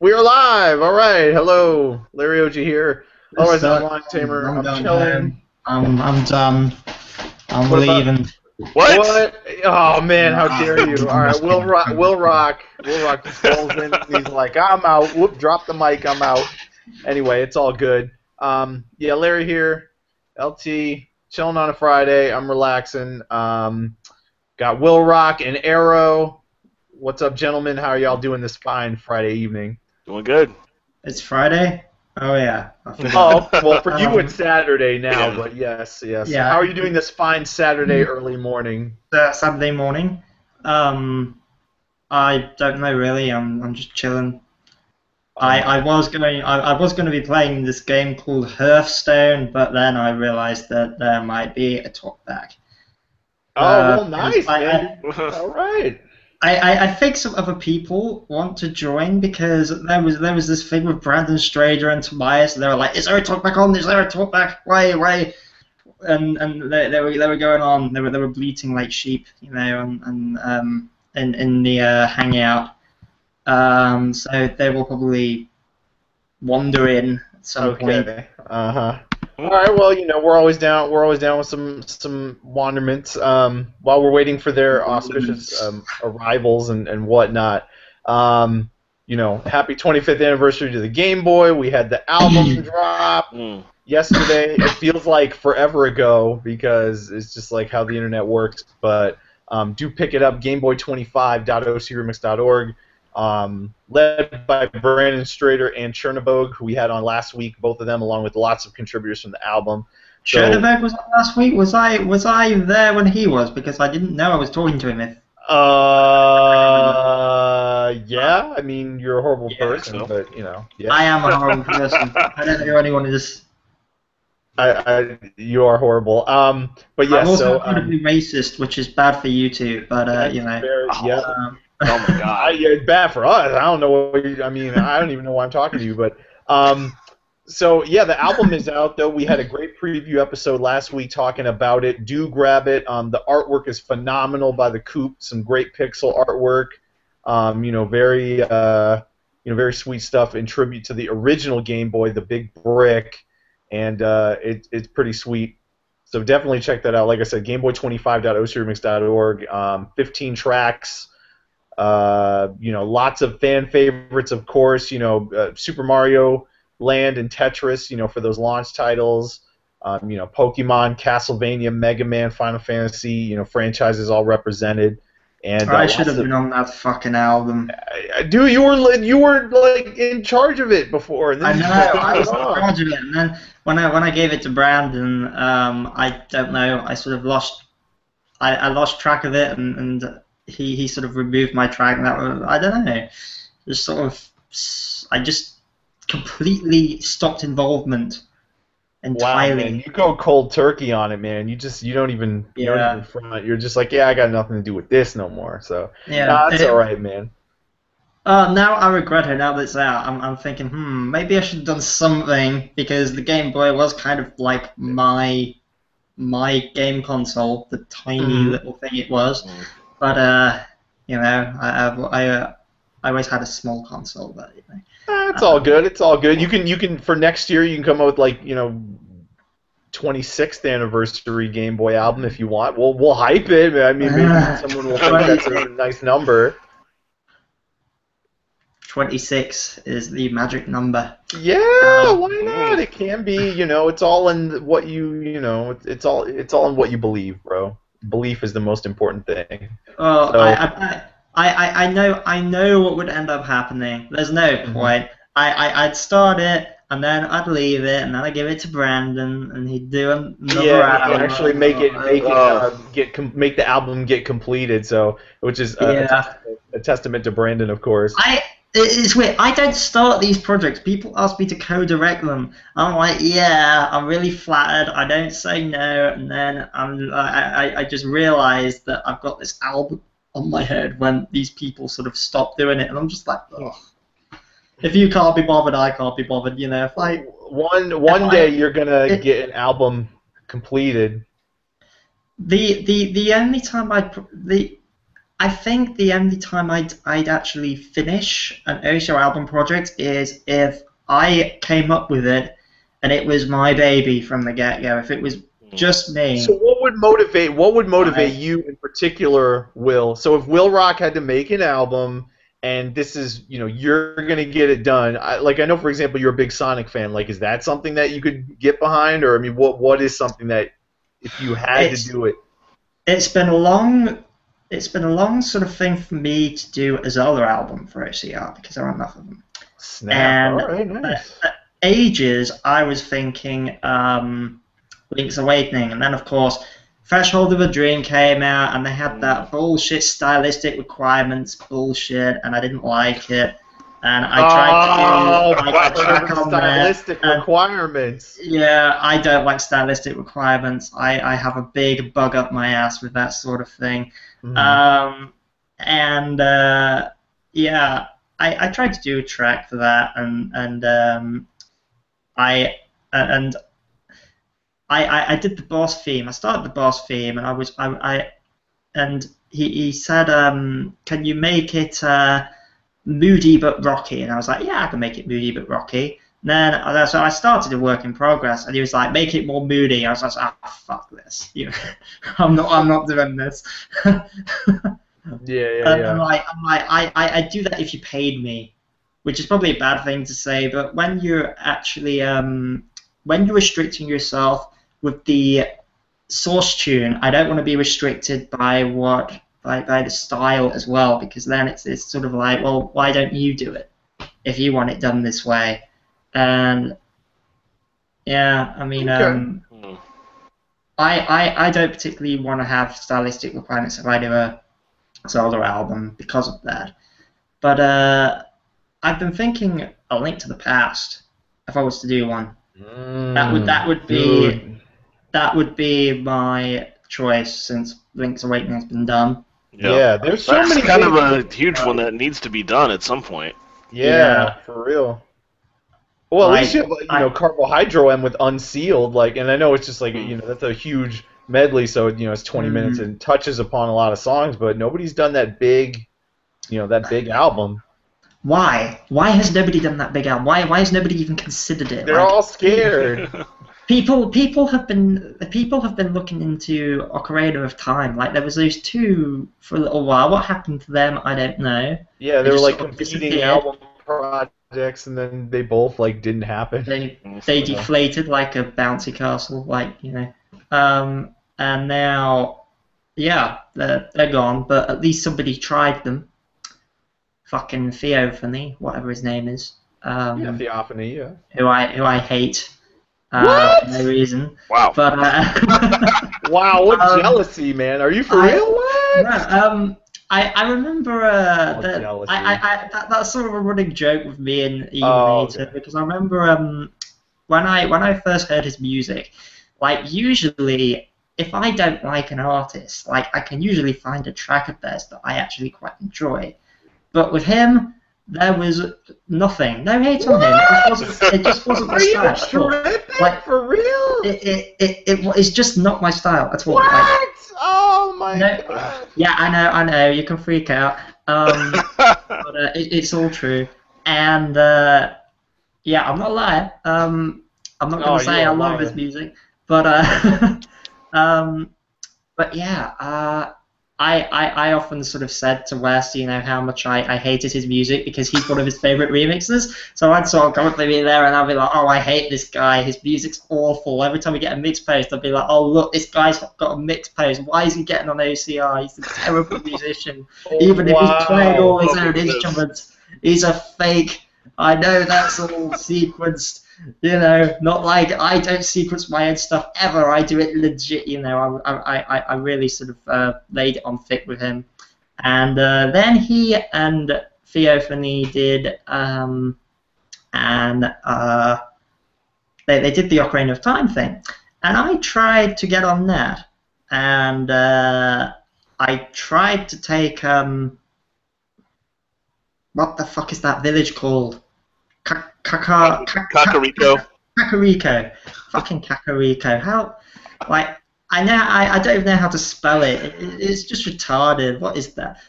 We are live. All right. Hello, Larry OG here. Otherwise, I'm Liontamer. I'm done. Chilling. I'm done. I'm What about leaving. what? Oh man, how dare you! All I'm right, just kidding. WillRock just rolls in. He's like, I'm out. Whoop! Drop the mic. I'm out. Anyway, it's all good. Yeah, Larry here. LT chilling on a Friday. I'm relaxing. Got WillRock and Arrow. What's up, gentlemen? How are y'all doing this fine Friday evening? Doing good. It's Friday. Oh yeah. Oh, well, for you it's Saturday now, Yeah. but yes. Yeah. How are you doing this fine Saturday early morning? Saturday morning. I don't know really. I'm just chilling. I was going to be playing this game called Hearthstone, but then I realized that there might be a talkback. Oh, well, nice, I- man. All right. I think some other people want to join because there was this thing with Brandon Strader and Timaeus, and they were like, "Is there a talkback on? Is there a talkback? Why?" And they were going on. They were bleating like sheep, you know, and in the hangout. So they will probably wander in at some point. Okay. All right. Well, we're always down. We're always down with some wanderments. While we're waiting for their auspicious arrivals and whatnot. Happy 25th anniversary to the Game Boy. We had the album drop yesterday. It feels like forever ago because it's just like how the internet works. But do pick it up. GameBoy25.ocremix.org. Led by Brandon Strader and Chernabog, who we had on last week, both of them, along with lots of contributors from the album. Chernabog was on last week. Was I there when he was? Because I didn't know I was talking to him. Yeah. I mean, you're a horrible person, so. but yeah. I am a horrible person. I don't know who anyone is. You are horrible. But yes, I'm also so incredibly racist, which is bad for you two. But Oh my god. It's bad for us. I don't know what I don't even know why I'm talking to you, but so yeah, the album is out though. We had a great preview episode last week talking about it. Do grab it. The artwork is phenomenal by the Coop. Some great pixel artwork. Very sweet stuff in tribute to the original Game Boy, the big brick, and it's pretty sweet. So definitely check that out. Like I said, GameBoy25.ocremix.org. 15 tracks. Lots of fan favorites, of course. Super Mario Land and Tetris. For those launch titles. Pokemon, Castlevania, Mega Man, Final Fantasy. Franchises all represented. And I should have been on that fucking album. Dude, you were like in charge of it before. And then I know. I was in charge of it, and then when I gave it to Brandon, I don't know. I sort of lost. I lost track of it, and he sort of removed my track, and that was, I don't know, just sort of, I just completely stopped involvement entirely. Wow, man, you go cold turkey on it, man. You don't even front. You're just like, yeah, I got nothing to do with this no more. So yeah, that's all right, man. Now I regret it. Now that it's out, I'm thinking, maybe I should have done something because the Game Boy was kind of like my game console, the tiny little thing it was. But I always had a small console, but it's all good. It's all good. You can for next year you can come up with like 26th anniversary Game Boy album if you want. We'll hype it. I mean, maybe someone will think that's a nice number. 26 is the magic number. Yeah, why not? It can be. It's all in what It's all in what you believe, bro. Belief is the most important thing. Well, I know what would end up happening. There's no point. I'd start it, and then I'd leave it, and then I'd give it to Brandon, and he'd do another album. Actually make the album get completed. So, which is a testament to Brandon, of course. It's weird. I don't start these projects. People ask me to co-direct them. I'm like, yeah, I'm really flattered. I don't say no, and then I just realized that I've got this album on my head when these people sort of stop doing it, and I'm just like, ugh. If you can't be bothered, I can't be bothered. If I one day you're gonna get an album completed. The only time I think the only time I'd actually finish an OCR album project is if I came up with it and it was my baby from the get-go. If it was just me. So what would motivate you in particular, Will? So if WillRock had to make an album and this is, you're gonna get it done. I know, for example, you're a big Sonic fan. Like, is that something that you could get behind, or I mean, what is something that if you had to do it? It's been a long sort of thing for me to do a Zelda album for OCR because there aren't enough of them. Snap! And all right, nice. Ages, I was thinking Link's Awakening, and then of course Threshold of a Dream came out, and they had that bullshit stylistic requirements bullshit, and I didn't like it. And I tried to do a track on stylistic requirements. Yeah, I don't like stylistic requirements. I have a big bug up my ass with that sort of thing. Yeah, I tried to do a track for that, and I did the boss theme. I started the boss theme, and he said, "Can you make it moody but rocky?" And I was like, "Yeah, I can make it moody but rocky." And then so I started a work in progress, and he was like, "Make it more moody." I was like, "Ah, fuck this! I'm not doing this." Yeah. I do that if you paid me, which is probably a bad thing to say, but when you're actually when you're restricting yourself with the source tune, I don't want to be restricted by the style as well, because then it's sort of like, well, why don't you do it if you want it done this way? And yeah, I mean, I don't particularly want to have stylistic requirements if I do a Zelda album because of that. But I've been thinking A Link to the Past if I was to do one. That would be my choice since Link's Awakening has been done. Yeah, there's so many. Kind of a huge one that needs to be done at some point. Yeah, for real. Well, at least you have, Carbohydro M with Unsealed, and I know it's just that's a huge medley, so it's 20 minutes and touches upon a lot of songs, but nobody's done that big, that big album. Why? Why has nobody done that big album? Why has nobody even considered it? They're all scared. People have been looking into Ocarina of Time. Like, there was those two for a little while. What happened to them? I don't know. Yeah, they were like competing album projects, and then they both didn't happen. They deflated like a bouncy castle, and now, yeah, they're gone. But at least somebody tried them. Fucking Theophany, whatever his name is. Theophany, yeah. Who I hate. What? For no reason. Wow. But wow, what jealousy, man! Are you for real? What? No, I remember that's sort of a running joke with me and Ian because I remember when I first heard his music, usually if I don't like an artist, I can usually find a track of theirs that I actually quite enjoy, but with him, there was nothing. No hate on him. It just wasn't my style. Are you tripping? For real? It's just not my style at all. What? Oh my god. Yeah, I know. You can freak out. But it's all true. And yeah, I'm not a liar. I'm not gonna say I love his music, but yeah. I often sort of said to Wes, how much I hated his music because he's one of his favourite remixers. So I'd sort of come up to me there and I'd be like, oh, I hate this guy. His music's awful. Every time we get a mix post, I'd be like, oh, look, this guy's got a mix post. Why is he getting on OCR? He's a terrible musician. Even if he's playing all his own instruments, he's a fake. I know that's all sequenced. Not like I don't sequence my own stuff ever. I do it legit. I really sort of laid it on thick with him, and then he and Theophany did, and they did the Ocarina of Time thing, and I tried to get on that, and I tried to take what the fuck is that village called? Kakariko. Kakariko. Fucking Kakariko. How, I know. I don't even know how to spell it. It's just retarded. What is that?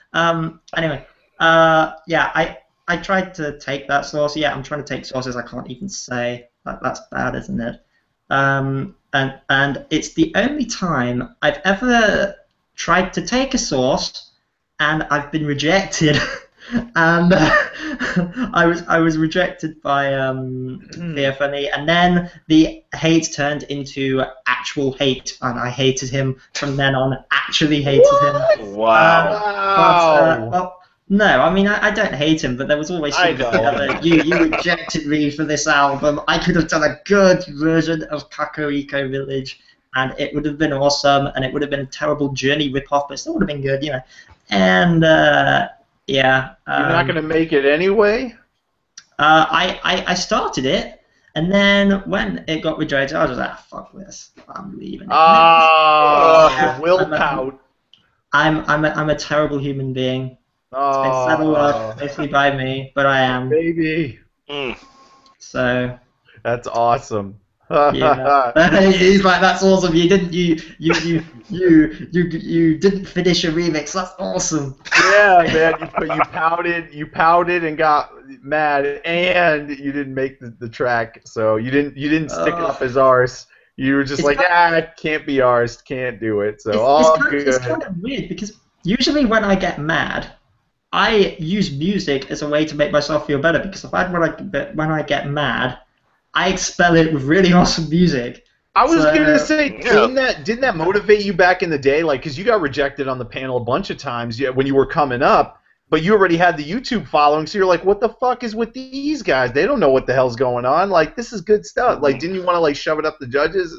Anyway. Yeah. I tried to take that source. Yeah, I'm trying to take sources I can't even say. That's bad, isn't it? And it's the only time I've ever tried to take a source and I've been rejected. And I was rejected by Theophany, and then the hate turned into actual hate, and I hated him from then on. Actually hated him. Wow. Well, no, I mean I don't hate him, but there was always you rejected me for this album. I could have done a good version of Kakariko Village, and it would have been awesome, and it would have been a terrible Journey ripoff, but it still would have been good, you know. And yeah. You're not gonna make it anyway? I started it, and then when it got rejected, I was like, fuck this, I'm leaving. Will pout. I'm a terrible human being. It's been settled up mostly by me, but I am. Baby. So. That's awesome. Yeah. He's like, that's awesome. You didn't finish a remix. That's awesome. Yeah, man. You pouted and got mad, and you didn't make the track. So you didn't stick up as ours. You were just like, it can't be ours. Can't do it. So it's kind of weird because usually when I get mad, I use music as a way to make myself feel better. Because when I get mad, I expel it with really awesome music. I was gonna say, didn't that motivate you back in the day? Like, because you got rejected on the panel a bunch of times when you were coming up, but you already had the YouTube following, so you're like, what the fuck is with these guys? They don't know what the hell's going on. Like, this is good stuff. Like, didn't you want to like shove it up the judges,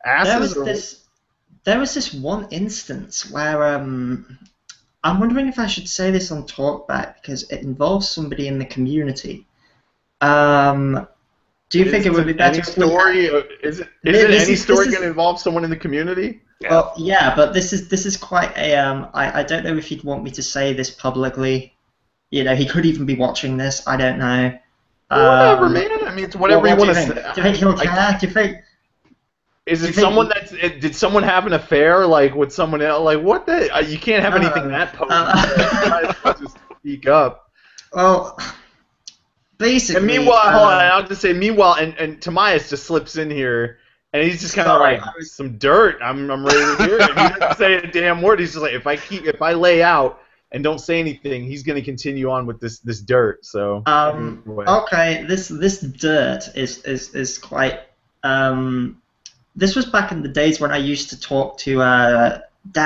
asses? There was this one instance where I'm wondering if I should say this on Talkback because it involves somebody in the community. Do you think it would be better? Is any story going to involve someone in the community? Yeah. Well, yeah, but this is quite a I don't know if he'd want me to say this publicly. You know, he could even be watching this. I don't know. Whatever, man. I mean, it's whatever you want to say. Do you think he'll care? Do you think? Is it someone did someone have an affair like with someone else? Like what the? You can't have anything that potent. Just speak up. Well. Basically, and meanwhile, hold on, I'll just say, and Timaeus just slips in here, and he's just kind of like, some dirt, I'm ready to hear it. He doesn't say a damn word, he's just like, if I lay out and don't say anything, he's going to continue on with this dirt, so. Okay, this dirt is quite, this was back in the days when I used to talk to, dare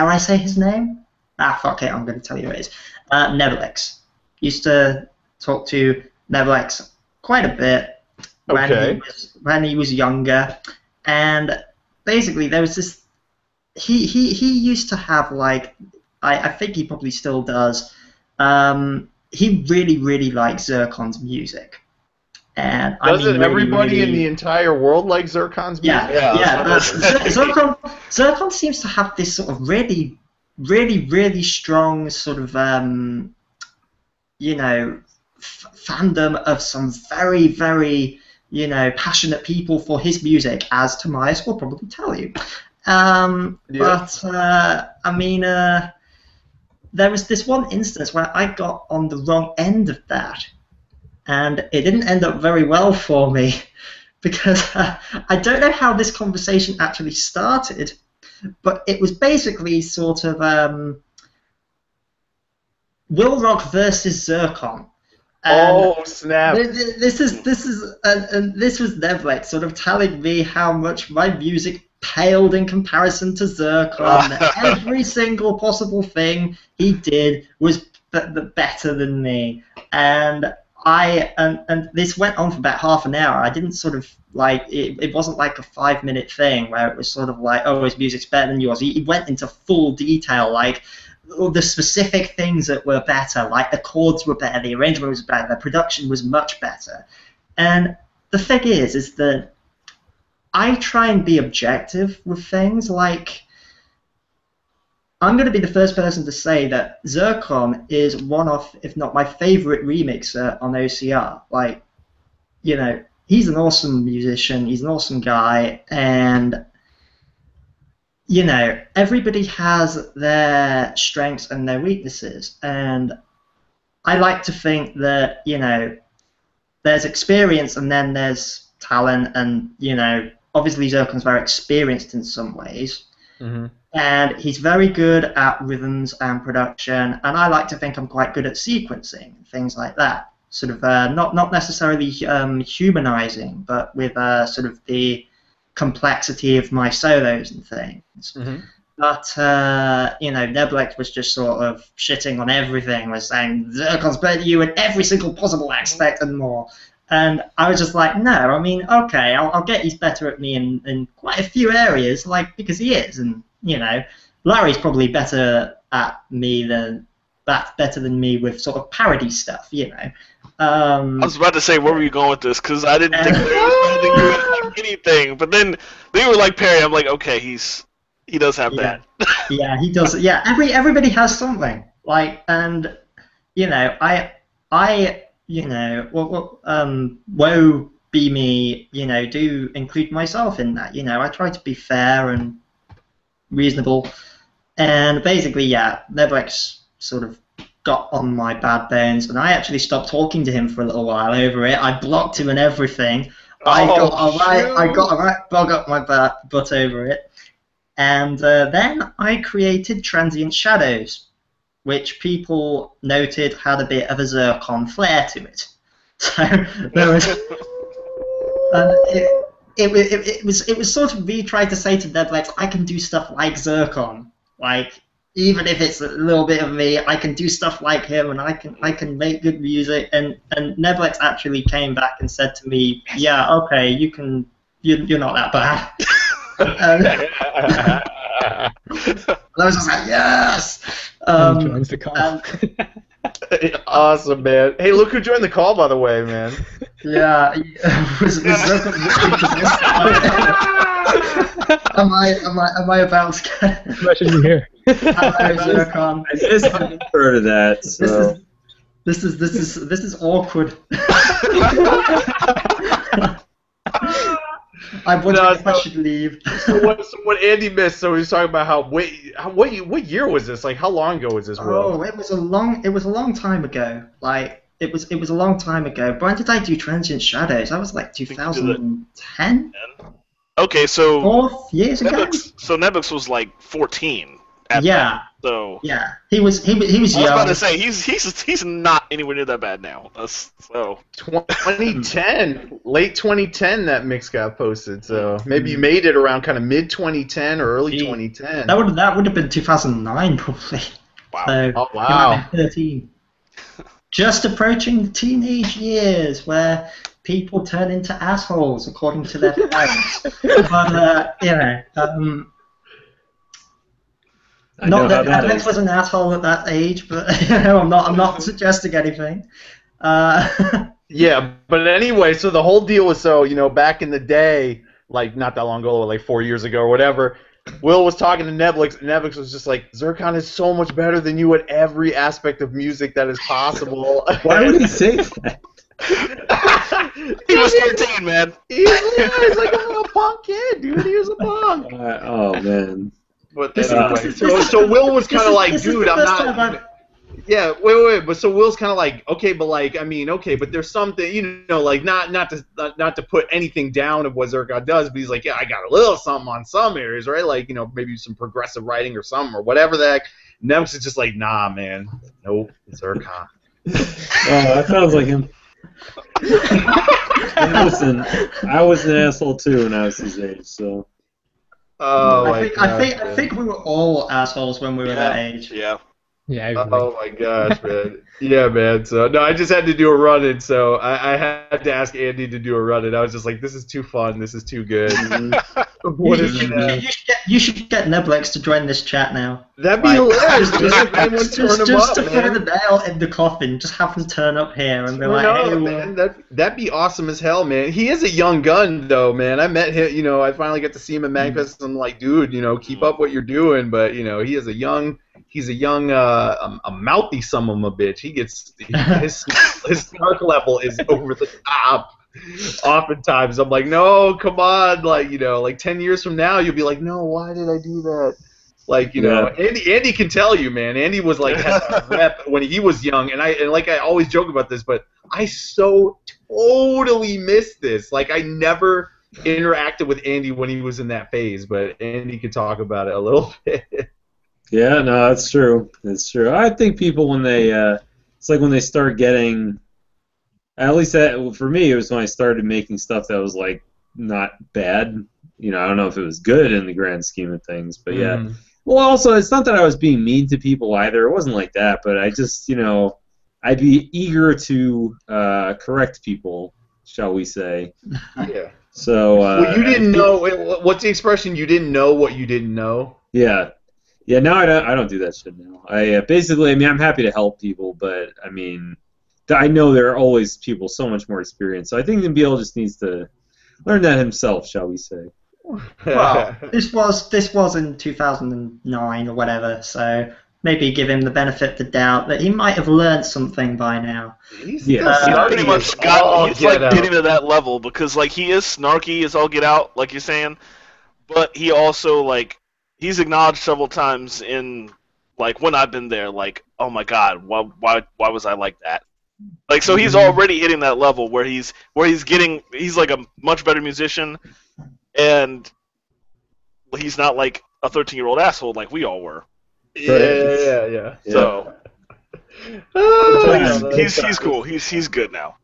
I say his name? Fuck it, I'm going to tell you who it is. Neverlex. Used to talk to Neverlex quite a bit when he was younger, and basically there was this. He used to have like I think he probably still does. He really likes Zircon's music, and doesn't everybody in the entire world like Zircon's music? Yeah. Zircon seems to have this sort of really strong sort of fandom of some very passionate people for his music, as Timaeus will probably tell you. But I mean, there was this one instance where I got on the wrong end of that, and it didn't end up very well for me because I don't know how this conversation actually started, but it was basically sort of WillRock versus Zircon. Snap! This was Nevlex sort of telling me how much my music paled in comparison to Zircon. Every single possible thing he did was better than me, and this went on for about half an hour. I didn't sort of like it wasn't like a 5-minute thing where it was sort of like, oh, his music's better than yours. He went into full detail, like the specific things that were better, like the chords were better, the arrangement was better, the production was much better. And the thing is that I try and be objective with things. Like, I'm going to be the first person to say that Zircon is one of, if not my favorite remixer on OCR. Like, he's an awesome musician, he's an awesome guy, and you know, everybody has their strengths and their weaknesses, and I like to think that, you know, there's experience and then there's talent, and, you know, obviously Zircon's very experienced in some ways, and he's very good at rhythms and production, and I like to think I'm quite good at sequencing, things like that. Sort of not necessarily humanizing, but with sort of the complexity of my solos and things. But, you know, Neblex was just sort of shitting on everything, was saying, Zircon's better than you in every single possible aspect and more. And I was just like, no, I mean, okay, I'll get he's better at me in quite a few areas, like, because he is. And, you know, Larry's probably better at me better than me with sort of parody stuff, you know. I was about to say, where were you going with this? Because I didn't think Larry was better than you in like, anything. But then they were like Perry. I'm like, okay, he does have that. Yeah, he does. Yeah, everybody has something. Like, and you know, I you know, woe be me. You know, do include myself in that. You know, I try to be fair and reasonable, and basically, yeah, Neblex sort of got on my bad bones, and I actually stopped talking to him for a little while over it. I blocked him and everything. I got a right bug up my butt over it. And then I created Transient Shadows, which people noted had a bit of a Zircon flair to it. So there was, it was sort of me trying to say to Neblex, I can do stuff like Zircon, like even if it's a little bit of me, I can do stuff like him, and I can make good music. And Neblex actually came back and said to me, yeah, okay, you're not that bad. I was just like, yes! Joins the call. Awesome, man. Hey, look who joined the call, by the way, man. Yeah. Am I about to get... Imagine you here. Hello, Zircon. I just haven't heard of that. So. This is awkward. I wonder if I should leave. So what Andy missed? So he was talking about what year was this? Like, how long ago was this? Oh, it was a long time ago. Like it was a long time ago. When did I do Transient Shadows? That was like 2010. Okay, so 4 years ago. So Neblex was like 14. Yeah. So yeah, he was young. I was about to say he's not anywhere near that bad now. So 2010, late 2010, that mix got posted. So maybe you made it around kind of mid 2010 or early 2010. That would have been 2009 probably. Wow. So, oh wow. 13. Just approaching teenage years where people turn into assholes according to their parents. But you know. Not that Alex was an asshole at that age, but you know, I'm not suggesting anything. Yeah, but anyway, so the whole deal was back in the day, like not that long ago, like 4 years ago or whatever, Will was talking to Neblex, and Neblex was just like, Zircon is so much better than you at every aspect of music that is possible. Why would he say that? He was 13, man. He's like a little punk kid, dude. He was a punk. Oh, man. But anyway, so Will was kind of like, dude, I'm not. Yeah, wait. But so Will's kind of like, okay, but like, I mean, okay, but there's something, like, not to put anything down of what Zircon does, but he's like, yeah, I got a little something on some areas, right? Like, maybe some progressive writing or something or whatever the heck. Nemesis is just like, nah, man, nope, Zircon. Oh, that sounds like him. Hey, listen, I was an asshole too when I was his age, so. Oh I think we were all assholes when we were that age. Yeah. Yeah. Oh my gosh, man. Yeah, man. So no, I just had to do a run-in, so I had to ask Andy to do a run-in. I was just like, this is too fun. This is too good. You should get Neblex to join this chat now. That'd be hilarious. Just to throw the nail in the coffin. Just have him turn up here and be like, hey, man, that'd be awesome as hell, man. He is a young gun, though, man. I met him. I finally got to see him at Magfest, and I'm like, dude, keep up what you're doing. But he is a young. He's a young, a mouthy son of a bitch. He gets his snark level is over the top. Oftentimes, I'm like, no, come on, like, like 10 years from now, you'll be like, no, why did I do that? Like, Andy can tell you, man. Andy was like had a rep when he was young, and like I always joke about this, but I so totally missed this. Like, I never interacted with Andy when he was in that phase, but Andy could talk about it a little bit. Yeah, no, that's true. It's true. I think people when they, it's like when they start getting, at least for me, it was when I started making stuff that was like not bad. I don't know if it was good in the grand scheme of things, but yeah. Well, also, it's not that I was being mean to people either. It wasn't like that, but I just, I'd be eager to correct people, shall we say. Yeah. So. Well, you didn't know. What's the expression? You didn't know what you didn't know. Yeah. Yeah. Now I don't do that shit now. Basically, I'm happy to help people, but I know there are always people so much more experienced. So I think Nabil just needs to learn that himself, shall we say. Well, this was in 2009 or whatever, so maybe give him the benefit of the doubt that he might have learned something by now. He's pretty much getting to that level because like he is snarky as all get out, like you're saying, but he also he's acknowledged several times in like when I've been there, like, oh my god, why was I like that? Like, so he's already hitting that level where he's like a much better musician. And he's not like a 13-year-old asshole like we all were. Yeah. So he's cool. He's good now.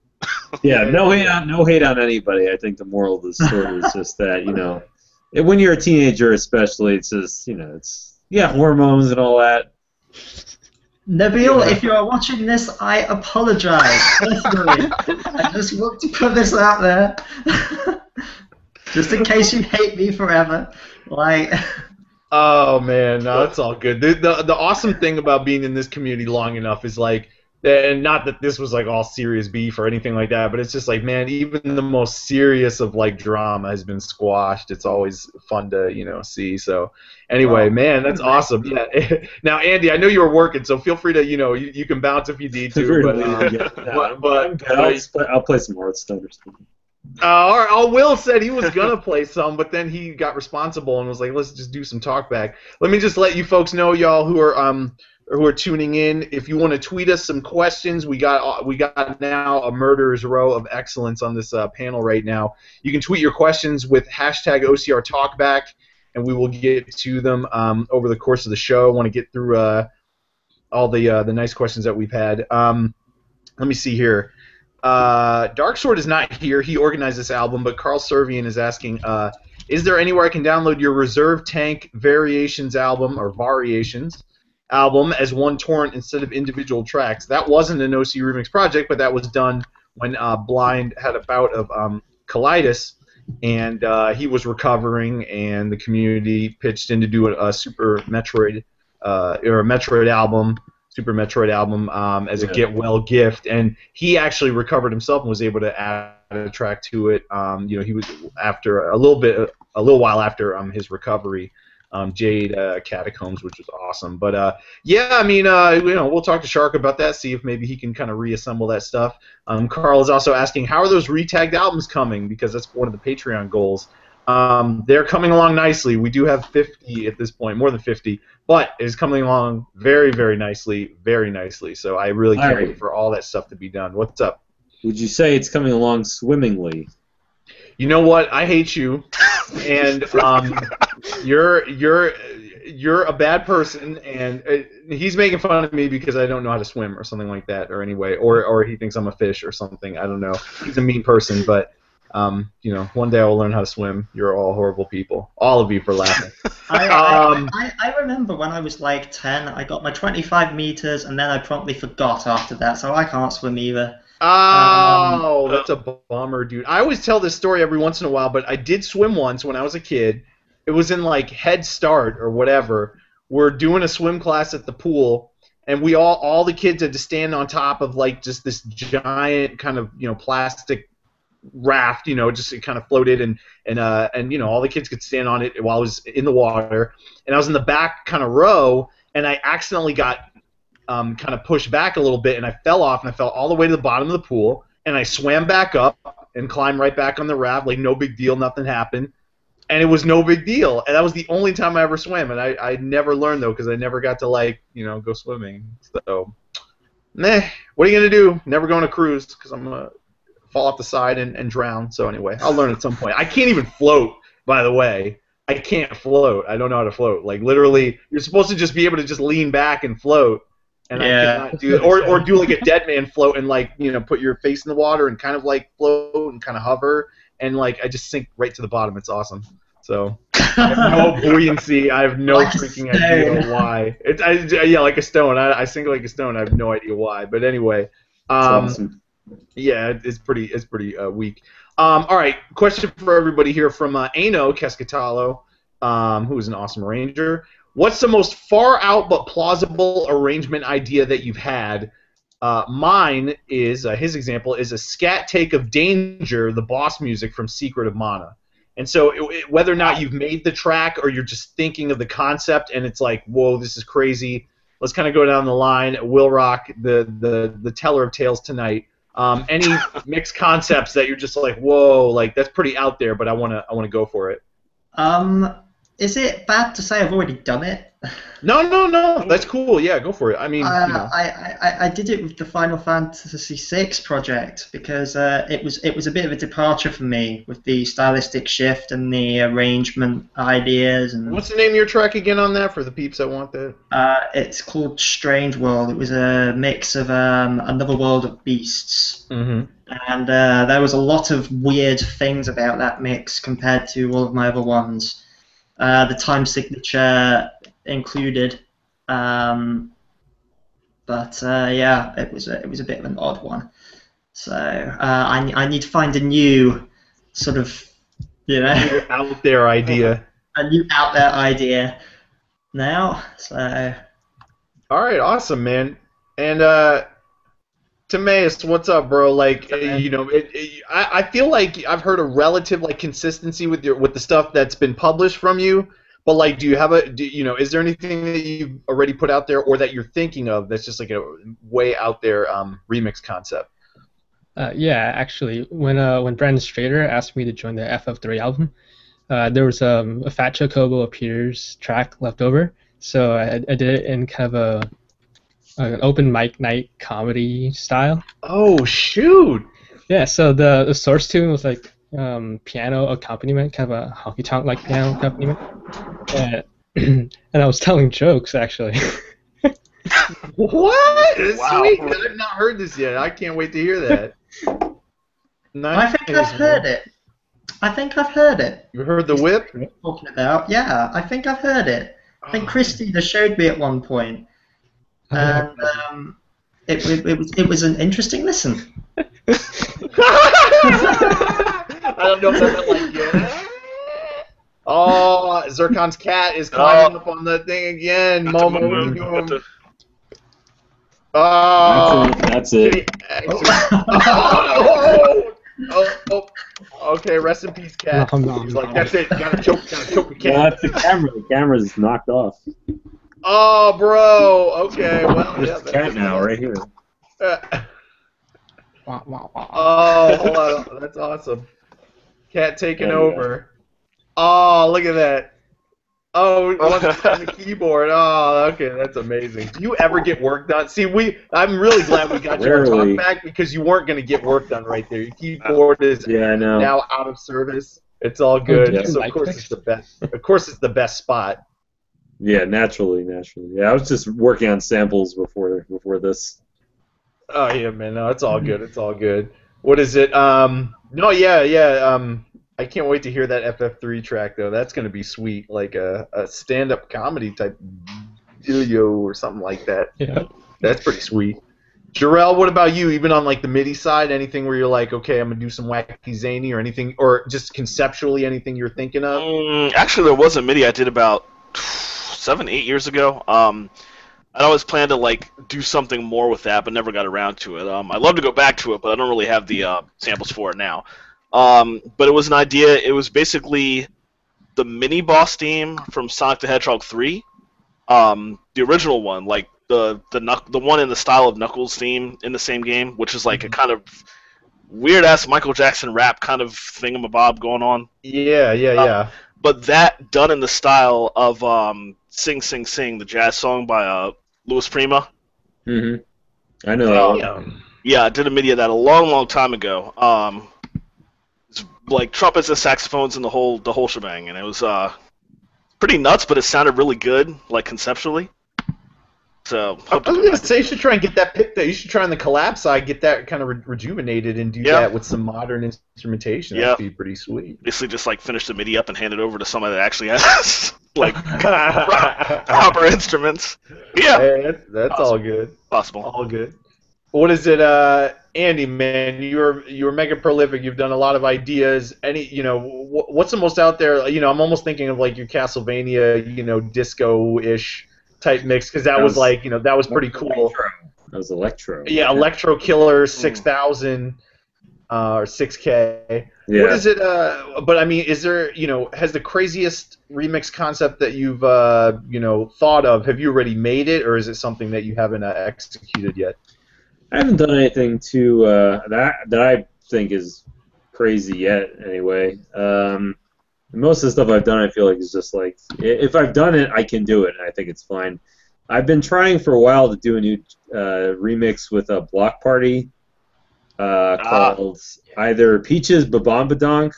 Yeah, no hate on anybody. I think the moral of the story is just that when you're a teenager, especially, it's just it's hormones and all that. Nabil, if you are watching this, I apologize. Personally, I just want to put this out there. Just in case you hate me forever, Oh man, no, that's all good. The awesome thing about being in this community long enough is and not that this was all serious beef or anything like that, but it's just man, even the most serious of drama has been squashed. It's always fun to see. So anyway, man, that's awesome. Yeah. Now, Andy, I know you were working, so feel free to you can bounce if you need to. But I'll play some Hearthstone or something. Will said he was gonna play some, but then he got responsible and was like, "Let's just do some talkback." Let me just let you folks know, y'all who are tuning in. If you want to tweet us some questions, we got now a murderer's row of excellence on this panel right now. You can tweet your questions with hashtag OCR Talkback, and we will get to them over the course of the show. I want to get through all the nice questions that we've had. Let me see here. Darksword is not here. He organized this album, but Carl Servian is asking, is there anywhere I can download your Reserve Tank Variations album, or Variations album, as one torrent instead of individual tracks? That wasn't an OC Remix project, but that was done when Blind had a bout of colitis, and he was recovering, and the community pitched in to do a Super Metroid, or a Metroid album, Super Metroid album as a get well gift, and he actually recovered himself and was able to add a track to it. He was after a little while after his recovery, Jade Catacombs, which was awesome. But we'll talk to Shark about that, see if maybe he can kind of reassemble that stuff. Carl is also asking, how are those retagged albums coming? Because that's one of the Patreon goals. They're coming along nicely. We do have 50 at this point, more than 50, but it is coming along very, very nicely, very nicely. So I really can't wait for all that stuff to be done. What's up? Would you say it's coming along swimmingly? You know what? I hate you, and you're a bad person, and he's making fun of me because I don't know how to swim or something like that, or anyway, or he thinks I'm a fish or something. I don't know. He's a mean person, but. One day I will learn how to swim. You're all horrible people. All of you for laughing. I remember when I was 10, I got my 25 meters, and then I promptly forgot after that, so I can't swim either. Oh, that's a bummer, dude. I always tell this story every once in a while, but I did swim once when I was a kid. It was in Head Start or whatever. We're doing a swim class at the pool, and we all the kids had to stand on top of just this giant kind of plastic raft, just it kind of floated, and all the kids could stand on it while I was in the water, and I was in the back kind of row, and I accidentally got kind of pushed back a little bit, and I fell off, and I fell all the way to the bottom of the pool, and I swam back up, and climb right back on the raft, like no big deal, nothing happened. And it was no big deal. And that was the only time I ever swam. And I never learned, though, because I never got to, like, go swimming. So, what are you going to do? Never go on a cruise because I'm going to fall off the side and drown. So, anyway, I'll learn at some point. I can't even float, by the way. I can't float. I don't know how to float. Like, literally, you're supposed to just be able to just lean back and float. And I cannot do it. Or do, like, a dead man float and, like, put your face in the water and kind of, like, float and kind of hover. And, like, I just sink right to the bottom. It's awesome. So I have no buoyancy. I have no freaking idea why. Like a stone. I sink like a stone. I have no idea why. But anyway, awesome. Yeah, it's pretty weak. All right, question for everybody here from Ano Cascatalo, who is an awesome arranger. What's the most far out but plausible arrangement idea that you've had? Mine is his example is a scat take of Danger, the boss music from Secret of Mana. And so whether or not you've made the track or you're just thinking of the concept and it's like, whoa, this is crazy. Let's kind of go down the line. WillRock, the teller of tales tonight. Any mixed concepts that you're just like, whoa, like that's pretty out there, but I wanna go for it. Is it bad to say I've already done it? No. That's cool. Yeah, go for it. I mean, I did it with the Final Fantasy VI project because it was a bit of a departure for me with the stylistic shift and the arrangement ideas. And what's the name of your track again on that for the peeps that want that? It's called Strange World. It was a mix of Another World of Beasts. Mm-hmm. And there was a lot of weird things about that mix compared to all of my other ones. The time signature included, but yeah, it was a bit of an odd one. So I need to find a new sort of out there idea. A new out there idea now. So. All right, awesome, man. And Timaeus, what's up, bro? Like, I feel like I've heard a relative like consistency with the stuff that's been published from you. But like, do you have is there anything that you've already put out there or that you're thinking of that's just like a way out there remix concept? Yeah, actually, when Brandon Strader asked me to join the FF3 album, there was a Fat Chocobo Appears track left over, so I did it in kind of an open mic night comedy style. Oh shoot! Yeah, so the source tune was like piano accompaniment, kind of a honky tonk like piano accompaniment, and I was telling jokes actually. What? That's wow. Sweet. I've not heard this yet. I can't wait to hear that. Nice. I think I've heard it. You heard the whip? Talking about? Yeah, I think I've heard it. I think Christina showed me at one point. And it was an interesting listen. I don't know if that's like yeah. Oh, Zircon's cat is climbing up on the thing again. Momo. Oh, that's it. Oh. Okay, rest in peace, cat. He's like, that's it. Gotta choke the cat. Well, that's the camera. The camera's knocked off. Oh, bro. Okay, well, There's the cat now, right here. Oh, hold on. That's awesome. Cat taking over. Oh, look at that. Oh, on the keyboard. Oh, okay, that's amazing. Do you ever get work done? See, I'm really glad we got you on Talkback because you weren't going to get work done right there. Your keyboard is now out of service. It's all good. Yeah. So of course it's the best. Of course it's the best spot. Yeah, naturally. Yeah, I was just working on samples before this. Oh yeah, man. No, it's all good. It's all good. What is it? I can't wait to hear that FF3 track though. That's gonna be sweet, like a stand-up comedy type video or something like that. Yeah. That's pretty sweet. Jarrell, what about you? Even on like the MIDI side, anything where you're like, okay, I'm gonna do some wacky zany or anything, or just conceptually anything you're thinking of? Actually, there was a MIDI I did about 7-8 years ago. I always planned to like do something more with that, but never got around to it. I'd love to go back to it, but I don't really have the samples for it now. But it was an idea. It was basically the mini boss theme from Sonic the Hedgehog 3, the original one, like the one in the style of Knuckles theme in the same game, which is like a kind of weird ass Michael Jackson rap kind of thingamabob going on. Yeah. But that done in the style of "Sing Sing Sing," the jazz song by Louis Prima. I know that one. Yeah, I did a MIDI of that a long time ago. It's like trumpets and saxophones and the whole shebang, and it was pretty nuts, but it sounded really good, like conceptually. So I was gonna say you should try and get that picked up. You should try on the collab side, get that kind of rejuvenated, and do that with some modern instrumentation. That'd be pretty sweet. Basically, just like finish the MIDI up and hand it over to somebody that actually has like proper instruments. Yeah, hey, that's all good. Possible. All good. What is it, Andy? Man, you're mega prolific. You've done a lot of ideas. What's the most out there? I'm almost thinking of like your Castlevania, disco-ish type mix, because that was like, that was pretty cool. That was Electro. Yeah, Electro Killer 6000 or 6K. Yeah. What is it? But I mean, is there, has the craziest remix concept that you've, thought of? Have you already made it, or is it something that you haven't executed yet? I haven't done anything to that I think is crazy yet. Anyway, most of the stuff I've done, I feel like is just like, if I've done it, I can do it, and I think it's fine. I've been trying for a while to do a new remix with a Block Party called either Peaches Babambadonk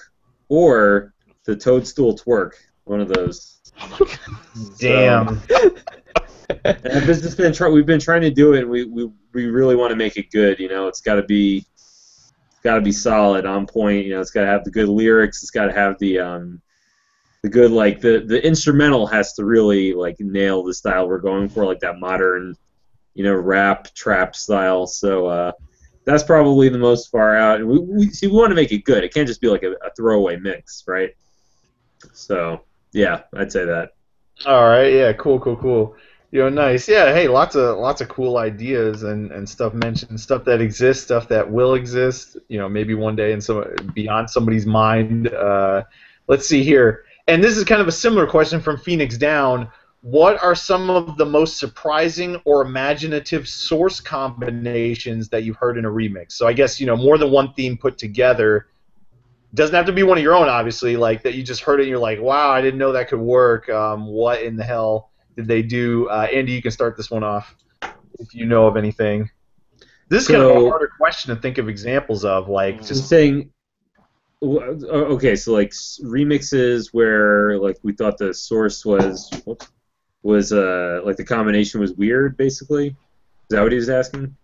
or the Toadstool Twerk. One of those. Damn. We've been trying to do it, and we really want to make it good. It's got to be solid, on point. It's got to have the good lyrics. It's got to have the good, like, the instrumental has to really like nail the style we're going for, like that modern, rap trap style. So that's probably the most far out. And we want to make it good. It can't just be like a throwaway mix, right? So yeah, I'd say that. All right. Yeah. Cool. Nice. Yeah. Hey, lots of cool ideas and stuff mentioned, stuff that exists, stuff that will exist. Maybe one day and beyond somebody's mind. Let's see here. And this is kind of a similar question from Phoenix Down. What are some of the most surprising or imaginative source combinations that you've heard in a remix? So I guess, more than one theme put together. Doesn't have to be one of your own, obviously, like that you just heard it and you're like, wow, I didn't know that could work. What in the hell did they do? Andy, you can start this one off if you know of anything. This is kind of a harder question to think of examples of, like just saying. Okay, so like remixes where like we thought the source was like the combination was weird, basically. Is that what he was asking?